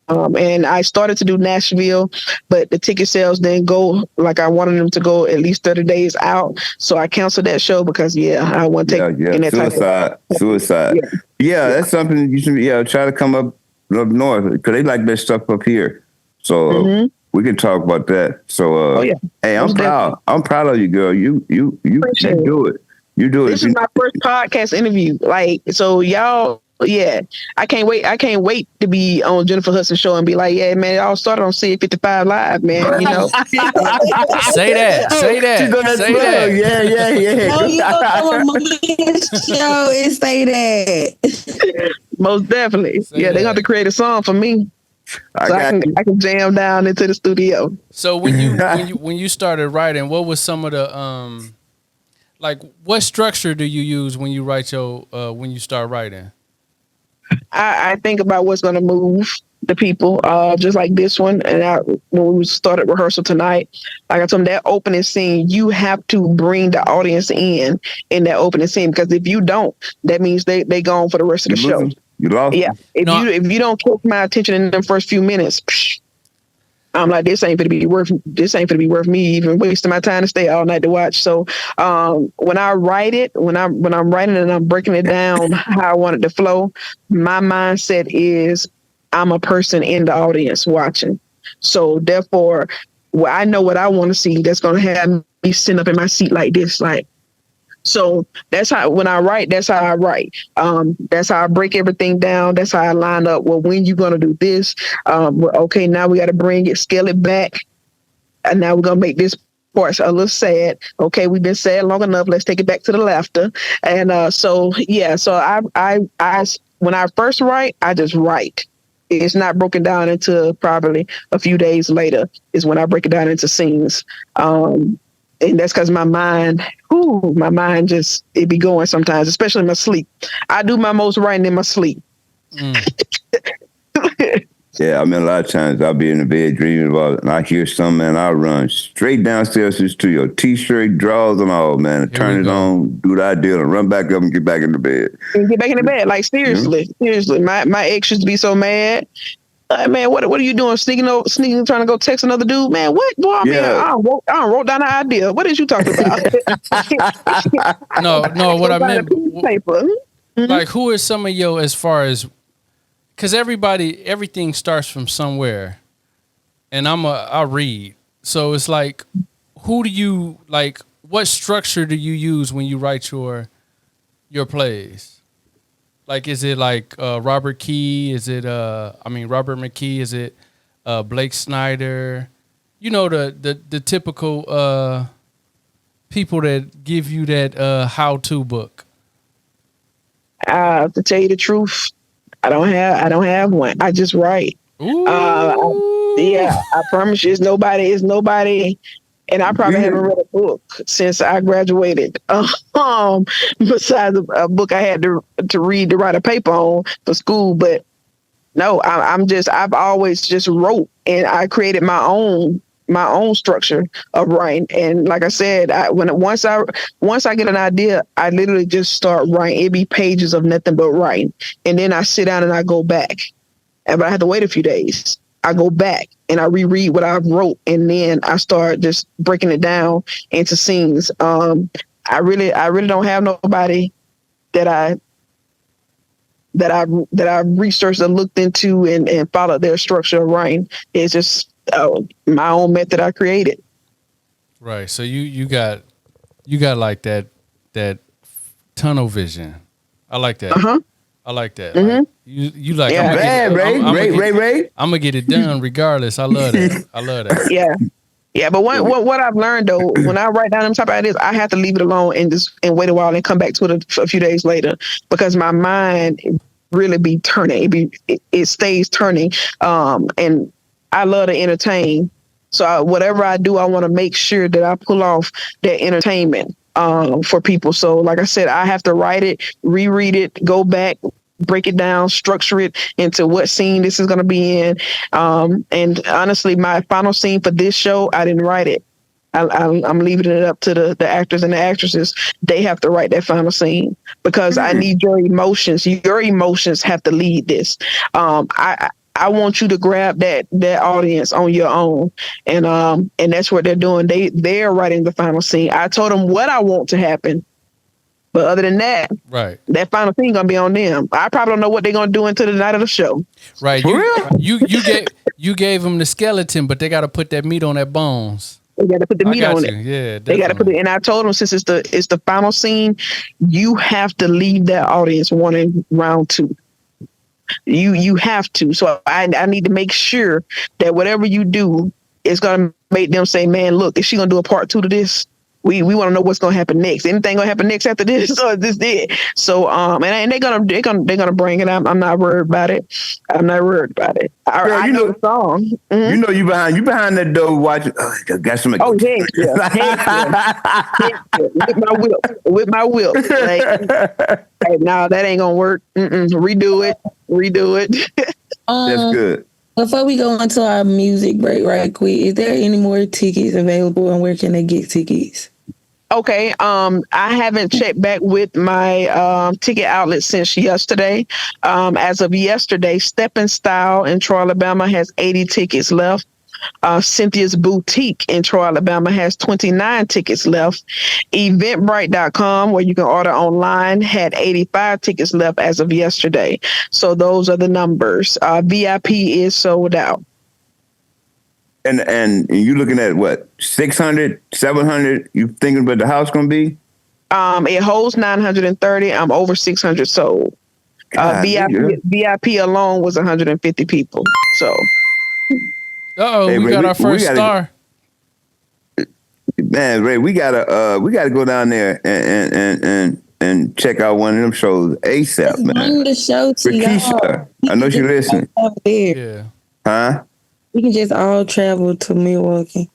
And I started to do Nashville, but the ticket sales didn't go like I wanted them to go at least 30 days out. So I canceled that show because, I want to take in that suicide. Yeah, that's something you should try to come up north because they like that stuff up here. So we can talk about that. So hey, I'm proud. I'm proud of you, girl. You do it. You do it. This is my first podcast interview. So y'all Yeah, I can't wait. I can't wait to be on Jennifer Hudson's show and be like, yeah, man, it all started on Sid55 Live, man. You know, Say that. Say She's that. on that Say plug. that. Yeah. Oh, you gonna come on my show and say that? most definitely. Say Yeah, they that. have to create a song for me I so I got can you. I can jam down into the studio. So when you started writing, what was some of the like what structure do you use when you write your when you start writing? I think about what's going to move the people, just like this one. And when we started rehearsal tonight, like I told them, that opening scene, you have to bring the audience in that opening scene, because if you don't, that means they gone for the rest of the You show. losing. You lost. Yeah, if you don't catch my attention in the first few minutes, I'm like, this ain't gonna be worth me even wasting my time to stay all night to watch. So when I write it, when I'm writing it and I'm breaking it down how I want it to flow, my mindset is I'm a person in the audience watching. So therefore, I know what I want to see, that's gonna have me sitting up in my seat like this, like. So that's how, when I write, that's how I write. That's how I break everything down. That's how I line up. Well, when you going to do this? Okay, now we got to scale it back. And now we're going to make this part a little sad. Okay, we've been sad long enough. Let's take it back to the laughter. And so I when I first write, I just write. It's not broken down into probably a few days later is when I break it down into scenes. And that's because my mind just, it be going sometimes, especially in my sleep. I do my most writing in my sleep. Yeah, I mean, a lot of times I'll be in the bed dreaming about it, and I hear something, man, I'll run straight downstairs to the studio, T-shirt, drawers, and all, man, and turn it on, do what I did, and run back up and get back in the bed. And get back in the bed, like seriously. My ex used to be so mad. Man, what are you doing? Sneaking, trying to go text another dude? Man, what? Boy, I wrote down an idea. What is you talking about? No, what I meant, paper. like, who is some of your, as far as, because everything starts from somewhere, and I read, so it's like, who do you, like, what structure do you use when you write your plays? Like, is it like Robert Key? Is it Robert McKee? Is it Blake Snyder? You know, the typical people that give you that how-to book. To tell you the truth, I don't have one. I just write. Ooh. I promise you, it's nobody. And I probably haven't read a book since I graduated. Besides a book I had to read to write a paper on for school. But no, I've always just wrote, and I created my own structure of writing. And like I said, once I get an idea, I literally just start writing. It'd be pages of nothing but writing. And then I sit down and I go back. But I have to wait a few days. I go back and I reread what I wrote, and then I start just breaking it down into scenes. I really don't have nobody that I researched and looked into and followed their structure of writing. It's just my own method I created. Right. So you got like that tunnel vision. I like that. Uh-huh. I like that. Mm-hmm. Like, you like, Yeah. Ray. I'm gonna get it done regardless. I love that. I love that. Yeah. But what I've learned though, when I write down them type of ideas, I have to leave it alone and wait a while and come back to it a few days later, because my mind really be turning. It stays turning. And I love to entertain. So whatever I do, I want to make sure that I pull off that entertainment for people. So like I said, I have to write it, reread it, go back, break it down, structure it into what scene this is going to be in. And honestly, my final scene for this show, I didn't write it. I'm leaving it up to the actors and the actresses. They have to write that final scene, because I need your emotions. Your emotions have to lead this. I want you to grab that audience on your own, and that's what they're doing. They're writing the final scene. I told them what I want to happen, but other than that, right, that final scene gonna be on them. I probably don't know what they're gonna do until the night of the show. Right. You gave them the skeleton, but they got to put that meat on that bones. They got to put the meat on it. Yeah, they got to put it. And I told them, since it's the final scene, you have to leave that audience wanting round two. You have to. So I need to make sure that whatever you do is gonna make them say, man, look, is she gonna do a part 2 to this? We want to know what's gonna happen next. Anything gonna happen next after this, or this did? So and they're gonna bring it. I'm not worried about it. I'm not worried about it. I know the song. Mm-hmm. You know you behind that door watching. Oh, got somebody. Oh heck yeah. With my whip. Like, hey, no, that ain't gonna work. Redo it. That's good. Before we go into our music break right quick, is there any more tickets available and where can they get tickets? Okay. I haven't checked back with my ticket outlet since yesterday. As of yesterday, Step and Style in Troy, Alabama has 80 tickets left. Cynthia's Boutique in Troy, Alabama has 29 tickets left. Eventbrite.com, where you can order online, had 85 tickets left as of yesterday. So those are the numbers. VIP is sold out. And you looking at what, 600, 700? You thinking what the house gonna be? It holds 930. I'm over 600 sold. VIP alone was 150 people. So. Hey, we got our first star. Man, Ray, we gotta go down there and check out one of them shows ASAP, man. Bring the show to Keisha, I know she listening. Yeah. Huh? We can just all travel to Milwaukee.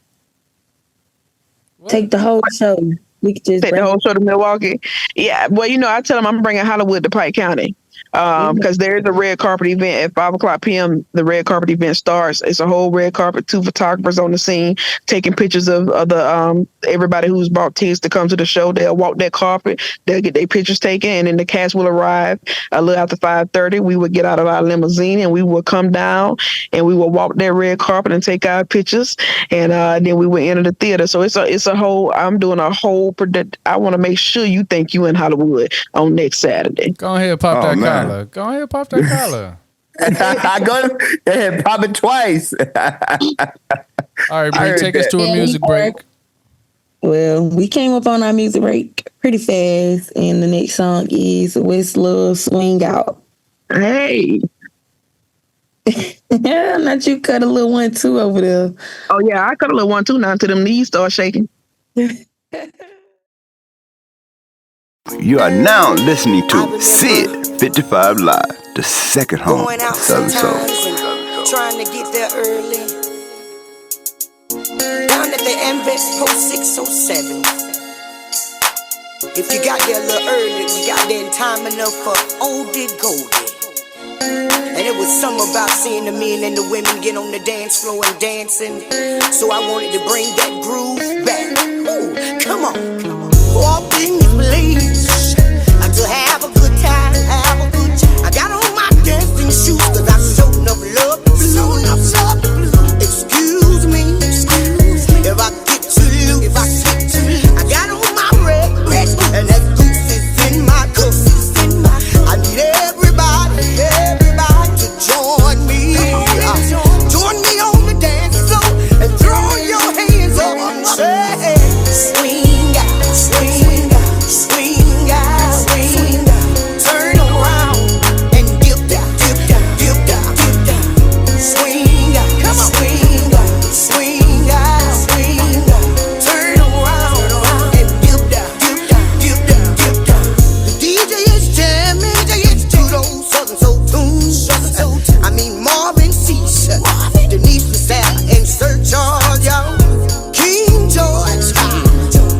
What? Take the whole show. We could just take the whole show to Milwaukee. Yeah, well, I tell them I'm bringing Hollywood to Pike County. Because there's a red carpet event at 5:00 p.m. The red carpet event starts. It's a whole red carpet, 2 photographers on the scene taking pictures of the everybody who's bought tickets to come to the show. They'll walk that carpet. They'll get their pictures taken, and then the cast will arrive a little after 5:30. We would get out of our limousine and we will come down and we will walk that red carpet and take our pictures, and then we will enter the theater. So it's a whole. I'm doing a whole. I want to make sure you think you in Hollywood on next Saturday. Go ahead, pop that collar. Go ahead, pop that collar. I go ahead, pop it twice. All right, Bri, take us to a music break. Well, we came up on our music break pretty fast, and the next song is Westlaw Swing Out. Hey. Not you cut a little 1-2 over there. Oh, yeah, I cut a little 1-2 now until them knees start shaking. You are now listening to Sid55 Live, the second home of Southern Soul. Trying to get there early. Down at the Invest Post 607. If you got there a little early, you got there in time enough for Oldie Goldie. And it was something about seeing the men and the women get on the dance floor and dancing. So I wanted to bring that groove back. Ooh, come on. Walk in this place to have a good time, I got on my dancing shoes, cause I showed enough love, Excuse me, if I get too loose, I got on my red, and that goose is in my cup. I need everybody to join me. Join me on the dance floor and throw your hands up. Hey, swing out, swing out, swing out, swing out. Turn around and dip down, dip down, dip down, dip down. Swing out, come on, swing out, swing out, swing out. Turn around and dip down, dip down, dip down, dip down. The DJ is jamming to those Southern Soul tunes. I mean Marvin Cease, Denise LaSalle, and Sir Charles, y'all. King George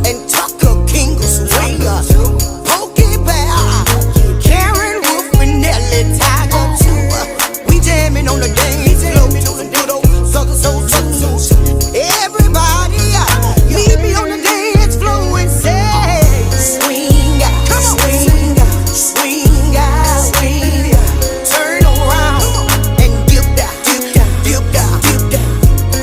and Tucker King Swinger, Pokey Bear, Karen Wolf and Nelly Tiger too. We jamming on the dance floor to some good old Southern Soul tunes. Everybody, meet me on the dance floor and say, swing out, come on, swing out, swing out, swing out. Turn around and dip down, dip down, dip down, dip down.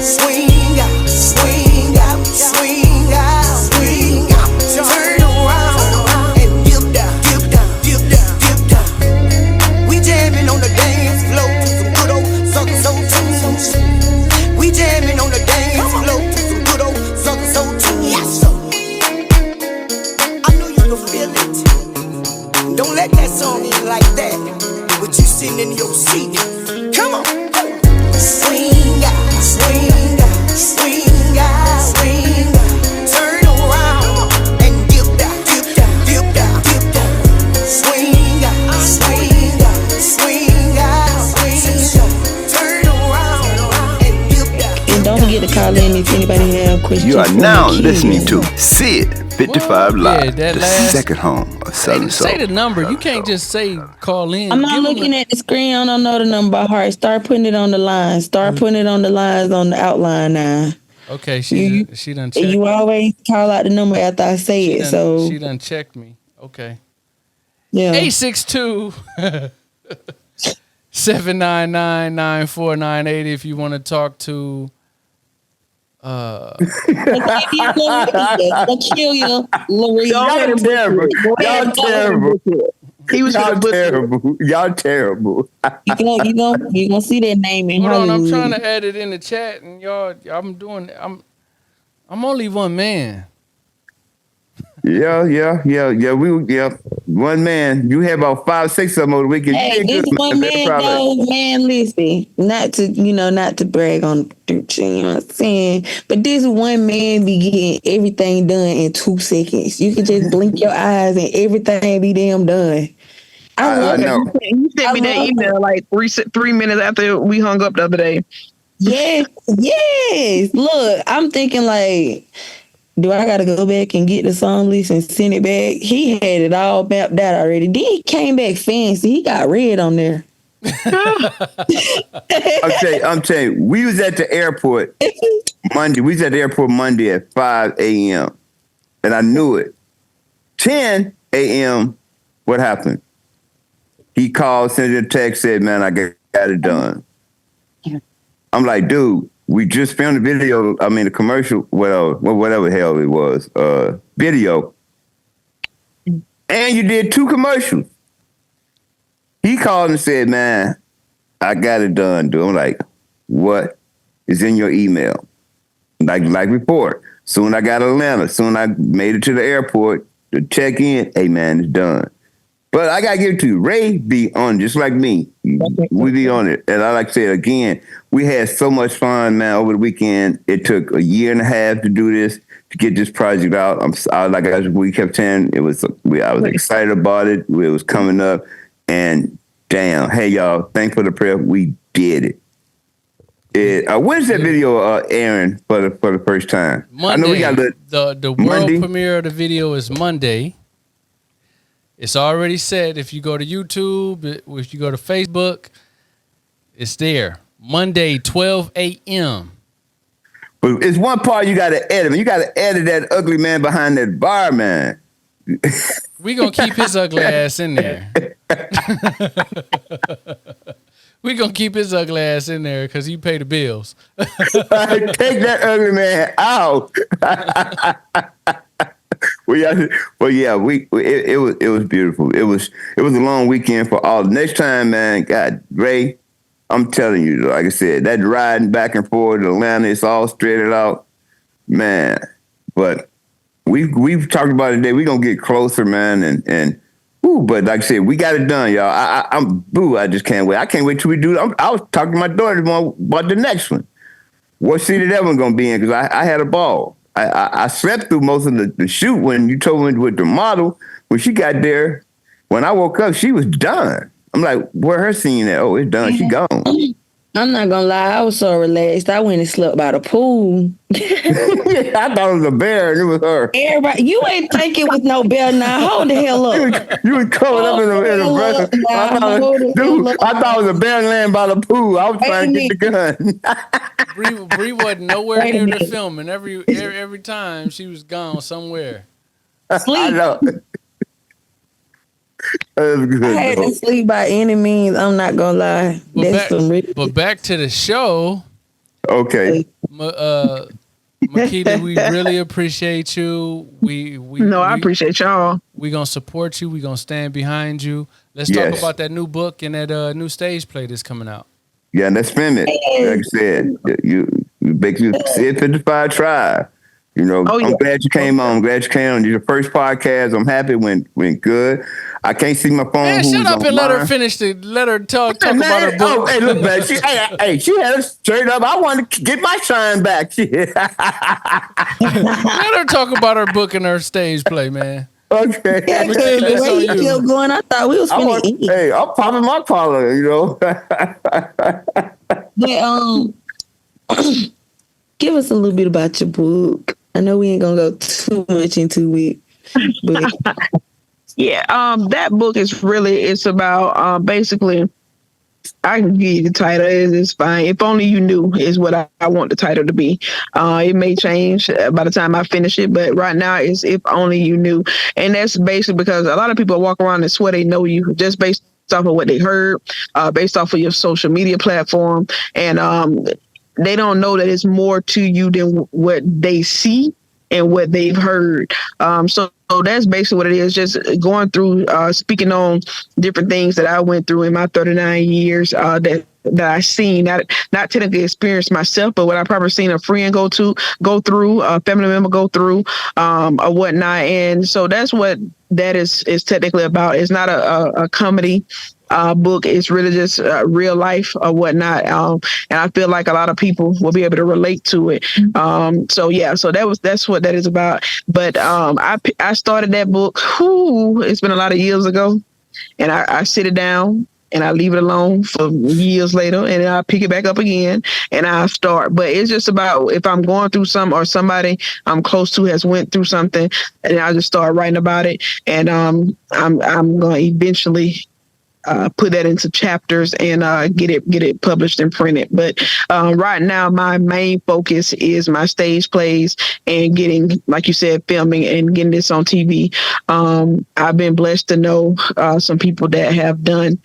Swing out, swing out, swing out, swing out. Turn around and dip down, dip down, dip down, dip down. We jamming on the dance floor to some good old Southern Soul tunes. We jamming on the dance floor to some good old Southern Soul tunes. Yes, sir. I know you can feel it. Don't let that song in like that. But you see dancing in your seat. Come on. Swing out, swing out, swing out, swing out. Turn around and dip down, dip down, dip down, dip down. Swing out, swing out, swing out, swing out. Turn around and dip down. And don't forget to call in if anybody have questions. You are for now Makelia. listening to Sid55 Well, Live, yeah, that the last- second home of Southern Soul. Say the number. You can't just say call in. I'm not Give 'em looking at the screen. I don't know the number by heart. Start putting it on the line. Start putting it on the lines on the outline now. Okay, You- she done And checked. you always call out the number after I say She it. done, So she done checked me. Okay. yeah. 862 799-9498 if you want to talk to Makelia LaRee. Y'all terrible. Y'all terrible. He was Y'all gonna butcher it. terrible. Y'all terrible. You gonna see that name in Hold on, I'm Hollywood. trying to add it in the chat and y'all I'm only one man. Yeah. One man. You had about 5, 6 of them over the weekend. Hey, You did this good, one man. man Proud of you. though, man, listen, not to brag on Dooch, you know what I'm saying? But this one man be getting everything done in 2 seconds. You can just blink your eyes and everything be damn done. I love know. it. You sent me that email like 3 minutes after we hung up the other day. Yes. Look, I'm thinking like, do I gotta go back and get the song list and send it back? He had it all mapped out already. Then he came back fancy. He got red on there. I'm telling you, we was at the airport Monday. We was at the airport Monday at 5 a.m. And I knew it. 10 a.m., what happened? He called, sent a text, said, man, I got it done. I'm like, dude, we just filmed the video, the commercial, whatever the hell it was, video. And you did 2 commercials. He called and said, man, I got it done, dude. I'm like, what is in your email? Like report. Soon I got Atlanta. Soon I made it to the airport to check in. Hey, man, it's done. But I got to give it to you. Ray be on just like me. We be on it. And I like to say it again, we had so much fun, man, over the weekend. It took a year and a half to do this, to get this project out. We kept saying, I was excited about it. It was coming up. And damn, hey, y'all, thanks for the prayer. We did it. When's that video airing for the first time? Monday. I know we got the world Monday. premiere of the video is Monday. It's already set. If you go to YouTube, if you go to Facebook, it's there. Monday, 12 a.m. But it's one part you got to edit. You got to edit that ugly man behind that bar, man. We gonna keep his ugly ass in there. We gonna keep his ugly ass in there because he pay the bills. Take that ugly man out. It was beautiful. It was a long weekend for all. Next time, man, God, Ray, I'm telling you, like I said, that riding back and forth to Atlanta, it's all straightened out, man. But we've talked about it today. We're gonna get closer, man, but like I said, we got it done, y'all. I just can't wait. I can't wait till we do. I was talking to my daughter about the next one. What city that one gonna be in? Because I had a ball. I slept through most of the shoot when you told me with the model. When she got there, when I woke up, she was done. I'm like, where her scene at? Oh, it's done. She gone. I'm not gonna lie, I was so relaxed. I went and slept by the pool. I thought it was a bear and it was her. Everybody, you ain't think it was no bear now. Hold the hell up. You was covered up in a breath. I thought it was a bear laying by the pool. I was trying to get the gun. Bri wasn't nowhere near the film, and every time she was gone somewhere. Sleep. I know. That was good. I had to sleep by any means. I'm not gonna lie. But back to the show. Okay. Makelia, we really appreciate you. I appreciate y'all. We gonna support you. We gonna stand behind you. Let's talk about that new book and that new stage play that's coming out. Yeah, and that's Spin It. Like I said, you basically Sid55 Tribe. You know, Oh, yeah. I'm glad you came on. I'm glad you came on. Your first podcast. I'm happy it went good. I can't see my phone. Man, who's shut up and let her online. finish let her talk Hey, about her book. Oh, hey, look, man. She had us straight up. I want to get my shine back. Let her talk about her book and her stage play, man. Okay. Yeah, Makelia, the it's way on he you. kept going, I thought we was finna eat. Hey, I'm popping my collar, you know. But give us a little bit about your book. I know we ain't gonna go too much into it, but Yeah, that book is really, it's about basically, I can give you the title. It's fine. If Only You Knew is what I want the title to be. It may change by the time I finish it, but right now it's If Only You Knew. And that's basically because a lot of people walk around and swear they know you just based off of what they heard, based off of your social media platform. And they don't know that it's more to you than what they see and what they've heard. So that's basically what it is, just going through, speaking on different things that I went through in my 39 years that I seen, not technically experienced myself, but what I probably seen a friend go through, a family member go through, or whatnot. And so that's what that is technically about. It's not a comedy book. It's really just real life or whatnot. And I feel like a lot of people will be able to relate to it. So that's what that is about. But I started that book. It's been a lot of years ago, and I sit it down and I leave it alone for years later, and then I pick it back up again and I start. But it's just about if I'm going through something or somebody I'm close to has went through something, and I just start writing about it. And I'm going to eventually put that into chapters and get it published and printed. But right now, my main focus is my stage plays and getting, like you said, filming and getting this on TV. I've been blessed to know some people that have done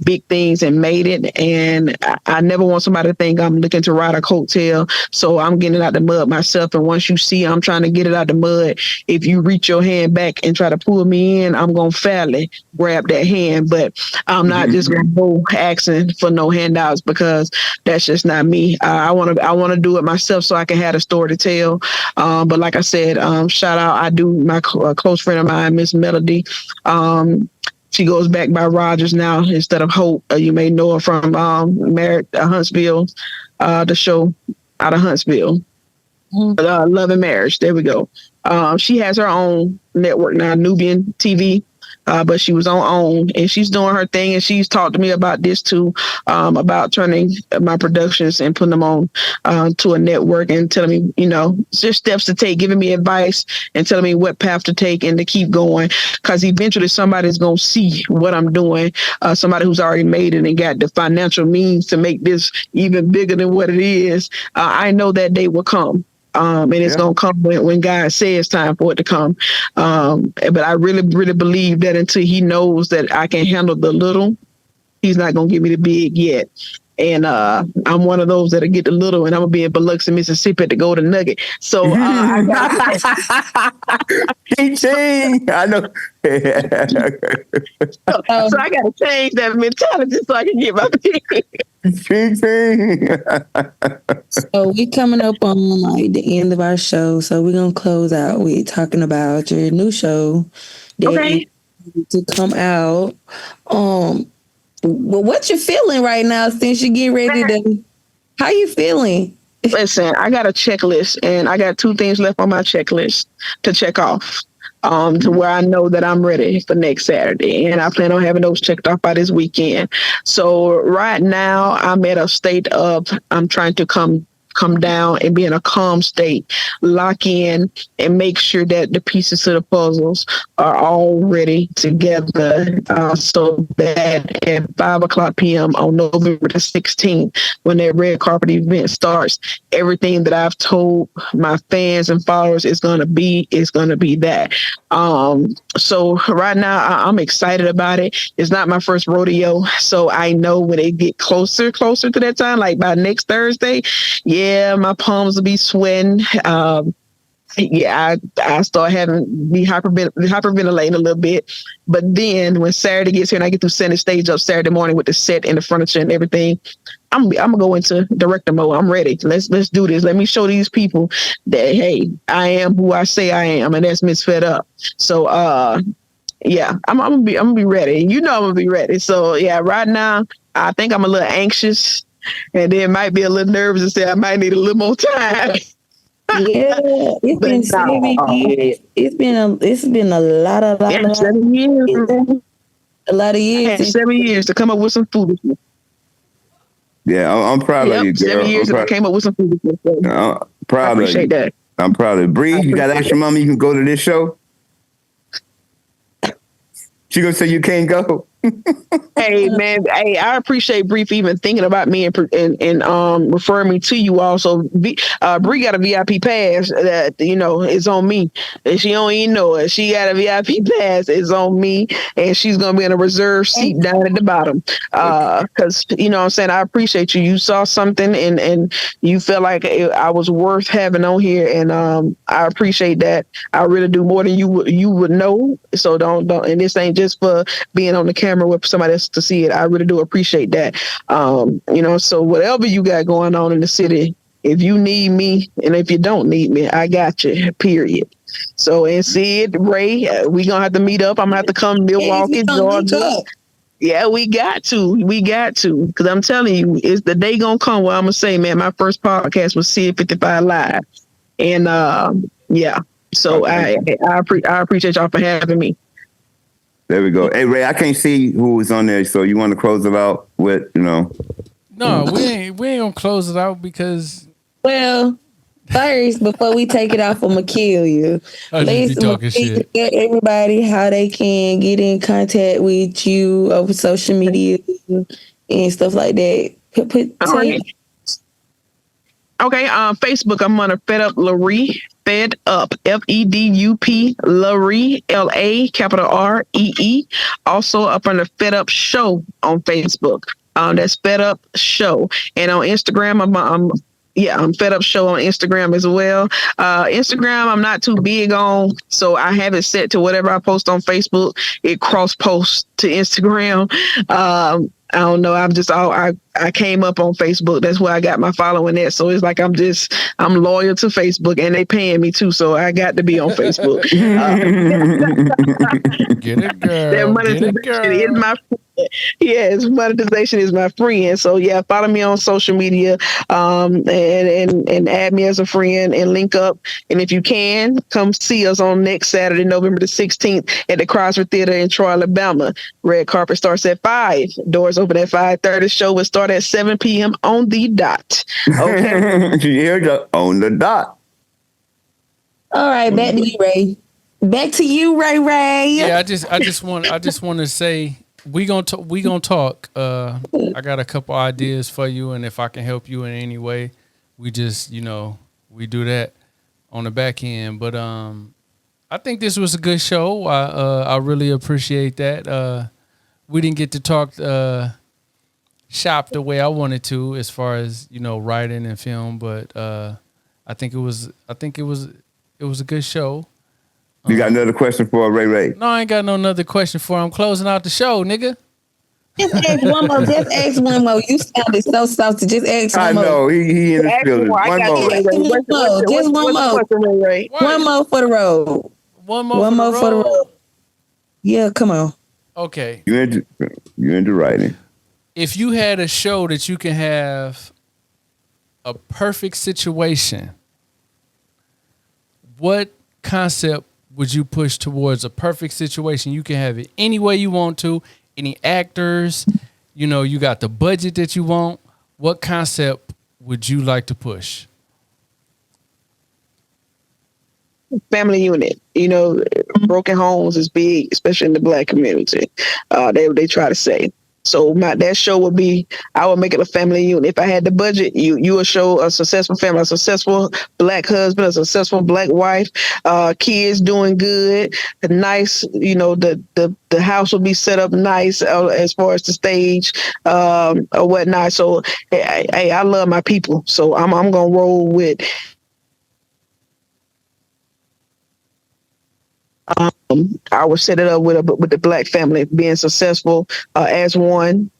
big things and made it, and I never want somebody to think I'm looking to ride a coattail. So I'm getting it out the mud myself, and once you see I'm trying to get it out the mud, if you reach your hand back and try to pull me in, I'm gonna fairly grab that hand. But I'm not just gonna go asking for no handouts, because that's just not me. I want to do it myself so I can have a story to tell. But like I said, shout out, I do my close friend of mine, Miss Melody. She goes back by Rogers now instead of Hope. You may know her from Married Huntsville, the show out of Huntsville. Love and Marriage. There we go. She has her own network now, Nubian TV. But she was on OWN, and she's doing her thing, and she's talked to me about this too, about turning my productions and putting them on to a network, and telling me, just steps to take, giving me advice and telling me what path to take and to keep going, because eventually somebody's going to see what I'm doing, somebody who's already made it and got the financial means to make this even bigger than what it is. I know that day will come. And it's going to come when God says time for it to come. But I really, really believe that until he knows that I can handle the little, he's not going to give me the big yet. And I'm one of those that'll get the little, and I'm going to be in Biloxi, Mississippi at the Golden Nugget. So I know. So I got to change that mentality so I can get my big. So we coming up on like the end of our show, so we're gonna close out with talking about your new show that to come out. Well, what you feeling right now since you get ready to? How you feeling? Listen, I got a checklist, and I got 2 things left on my checklist to check off. To where I know that I'm ready for next Saturday, and I plan on having those checked off by this weekend. So right now I'm at a state of, I'm trying to come down and be in a calm state, lock in, and make sure that the pieces to the puzzles are all ready together, so that at 5:00 p.m. on November the 16th, when that red carpet event starts, everything that I've told my fans and followers is going to be that. So right now I'm excited about it. It's not my first rodeo, so I know when it get closer to that time, like by next Thursday, my palms will be sweating. I start be hyperventilating a little bit. But then when Saturday gets here and I get to send the stage up Saturday morning with the set and the furniture and everything, I'm gonna go into director mode. I'm ready. Let's do this. Let me show these people that hey, I am who I say I am, and that's Miss Fed Up. So yeah, I'm gonna be ready. You know I'm gonna be ready. So yeah, right now I think I'm a little anxious, and then might be a little nervous and say I might need a little more time. Yeah, it's But been 7 years. It's been a lot of 7 years. a lot of I years. had 7 years to come up with some foolishness. Yeah, I'm proud of you, girl. 7 years and I came up with some foolishness. I'm proud I appreciate of you. that. I'm proud of you. Bree, you got extra money, you can go to this show? She gonna say you can't go? Hey man, hey, I appreciate Bree for even thinking about me and referring me to you all. So Bree got a VIP pass that is on me. And she don't even know it. She got a VIP pass, it's on me, and she's gonna be in a reserve seat down at the bottom. Because you know what I'm saying, I appreciate you. You saw something and you felt like I was worth having on here, and I appreciate that. I really do, more than you would know. So don't and this ain't just for being on the camera with somebody else to see it. I really do appreciate that. So whatever you got going on in the city, if you need me and if you don't need me, I got you, period. So, and Sid, Ray, we gonna have to meet up. I'm gonna have to come to Milwaukee, Georgia. Yeah, we got to, because I'm telling you, it's the day gonna come where I'm gonna say, man, my first podcast was Sid55 Live, and yeah. So I appreciate y'all for having me. There we go. Hey Ray, I can't see who was on there, so you want to close it out with, No, we ain't gonna close it out because. Well, first, before we take it off of Makelia, let's get everybody how they can get in contact with you over social media and stuff like that. Okay, Facebook, I'm on Fed Up LaRee, Fed Up, FEDUP, LaRee, LA, capital REE. Also up on the Fed Up Show on Facebook. That's Fed Up Show. And on Instagram, I'm Fed Up Show on Instagram as well. Instagram, I'm not too big on, so I have it set to whatever I post on Facebook, it cross posts to Instagram. I don't know. I came up on Facebook. That's where I got my following at. So it's like I'm loyal to Facebook, and they paying me too. So I got to be on Facebook. Get it, girl. That monetization is my friend. Yes, monetization is my friend. So yeah, follow me on social media, and add me as a friend and link up. And if you can, come see us on next Saturday, November the 16th at the Chrysler Theater in Troy, Alabama. Red carpet starts at 5. Doors open at 5:30. Show will start at 7 p.m. on the dot. Okay. You're on the dot. All right, back to you, Ray. Back to you, Ray. Yeah, I just want to say we gonna talk. I got a couple ideas for you, and if I can help you in any way, we just we do that on the back end. But I think this was a good show. I really appreciate that. We didn't get to talk shop the way I wanted to, as far as writing and film, but I think it was a good show. You got another question for Ray? No, I ain't got no another question for him. I'm closing out the show, nigga. Just ask one more. Just ask one more. You sounded so salty. Just ask one more. I know. He in his feelings. One more. Just one more. One more for the road. One more for the road. Yeah, come on. Okay. You into writing. If you had a show that you can have a perfect situation, what concept would you push towards a perfect situation? You can have it any way you want to, any actors, you got the budget that you want. What concept would you like to push? Family unit. Broken homes is big, especially in the Black community. They try to say. So that show would be, I would make it a family unit. If I had the budget, you would show a successful family, a successful Black husband, a successful Black wife, kids doing good, nice. The house will be set up nice as far as the stage or whatnot. So hey, I love my people, so I'm gonna roll with. I would set it up with the Black family being successful as one,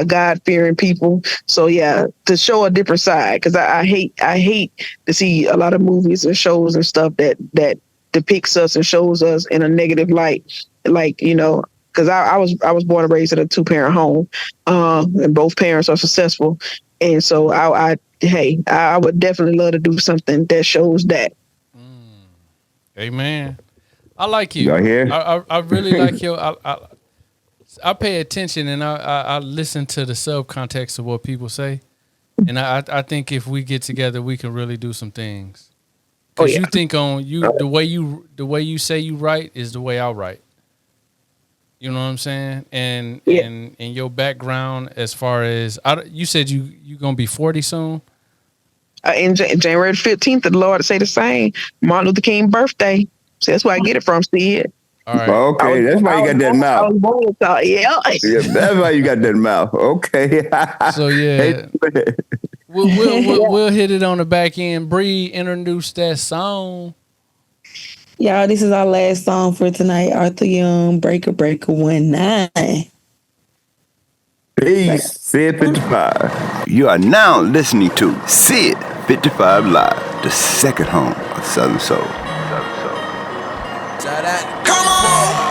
God fearing people. So yeah, to show a different side, because I hate to see a lot of movies and shows and stuff that depicts us and shows us in a negative light. Like, you know, because I was born and raised in a 2-parent home, and both parents are successful, and so I would definitely love to do something that shows that. Amen. I like you. Y'all hear? I really like you. I pay attention and I listen to the subcontext of what people say, and I think if we get together, we can really do some things. Because you think the way you say you write is the way I write. You know what I'm saying? And your background as far as you said you gonna be 40 soon. In January 15th, the Lord say the same. Martin Luther King birthday. So that's where I get it from, Sid. All right. Okay, that's why you got that mouth. Yeah, that's why you got that mouth. Okay. So yeah, we'll hit it on the back end. Bri, introduce that song. Y'all, this is our last song for tonight. Arthur Young, Breaker 19. Peace, Sid55. You are now listening to Sid55 Live, the second home of Southern Soul. Come on!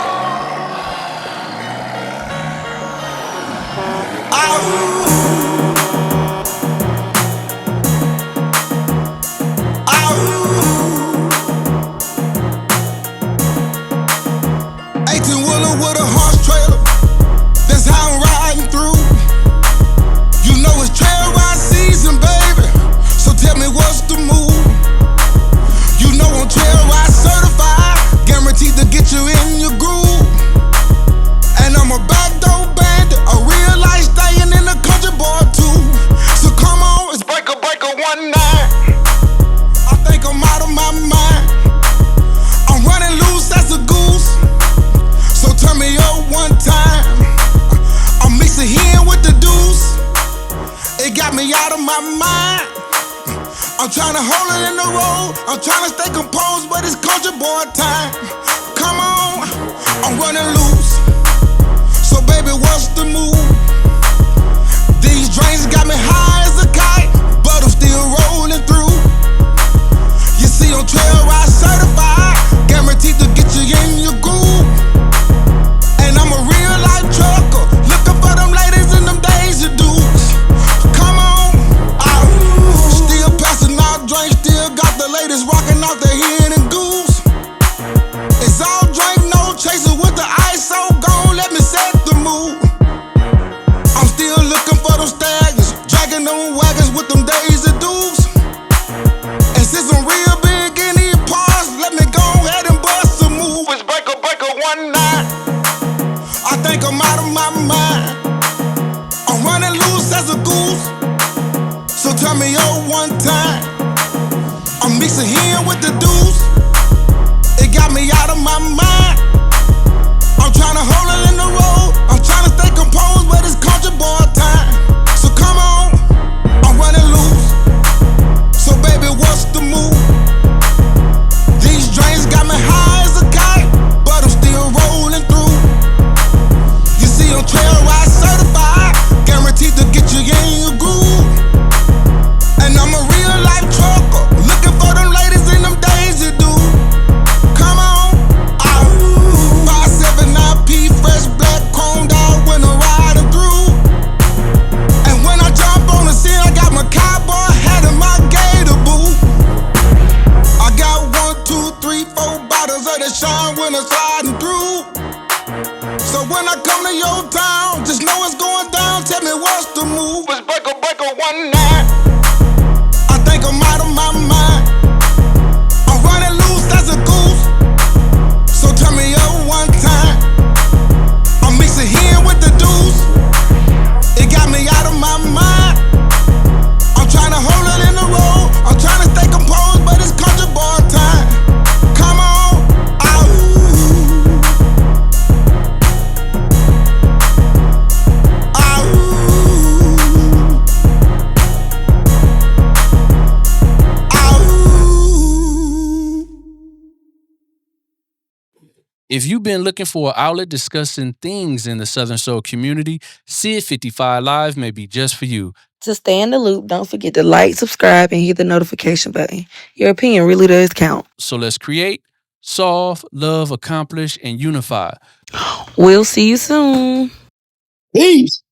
With a horse trailer, that's how I'm riding through. You know it's trail ride season, baby, so tell me what's the move. You know I'm trail ride certified, guaranteed to get you in your groove. And I'm a backdoor bandit, a real life staying in the country boy too. So come on, it's breaker 19. I think I'm out of my mind. I'm running loose as a goose. So turn me up one time. I'm mixing here with the deuce. It got me out of my mind. I'm trying to hold it in the road. I'm trying to stay composed, but it's country boy time. Come on, I'm running loose. So baby, what's the move? These drains got me high as a kite, but I'm still rolling through. You see, I'm trail ride certified, guaranteed to get you in your groove. And I'm a real life trucker, looking for them ladies in them days you dudes. Come on, still passing out drinks, still got the ladies rocking off their hen and goose. It's all drink, no chaser with the ice so gone, let me set the mood. I'm still looking for them stallions, dragging them wagons with them days of dudes. And since I'm real big in these parts, let me go ahead and bust a move. It's breaker 19. I think I'm out of my mind. I'm running loose as a goose. So tell me one time. I'm mixing here with the deuce. It got me out of my mind. I'm trying to hold it in the road. I'm trying to stay composed, but it's country boy time. So come on, I'm running loose. So baby, what's the move? These drains got me high as a kite, but I'm still rolling through. You see, I'm trail ride certified, guaranteed to get you in your groove. And I'm a real life trucker, looking for them ladies in them days you do. Come on, 579P, fresh black chromed out when I'm riding through. And when I jump on the scene, I got my cowboy hat and my gator boot. I got 1, 2, 3, 4 bottles of that shine when I'm sliding through. So when I come to your town, just know it's going down. Tell me what's the move. It's breaker 19. I think I'm out of my mind. I'm running loose as a goose. So turn me up one time. I'm mixing here with the deuce. It got me out of my mind. I'm trying to hold it in the road. I'm trying to stay composed, but it's country boy time. Come on, If you've been looking for an outlet discussing things in the Southern Soul community, Sid55 Live may be just for you. To stay in the loop, don't forget to like, subscribe, and hit the notification button. Your opinion really does count. So let's create, solve, love, accomplish, and unify. We'll see you soon. Peace.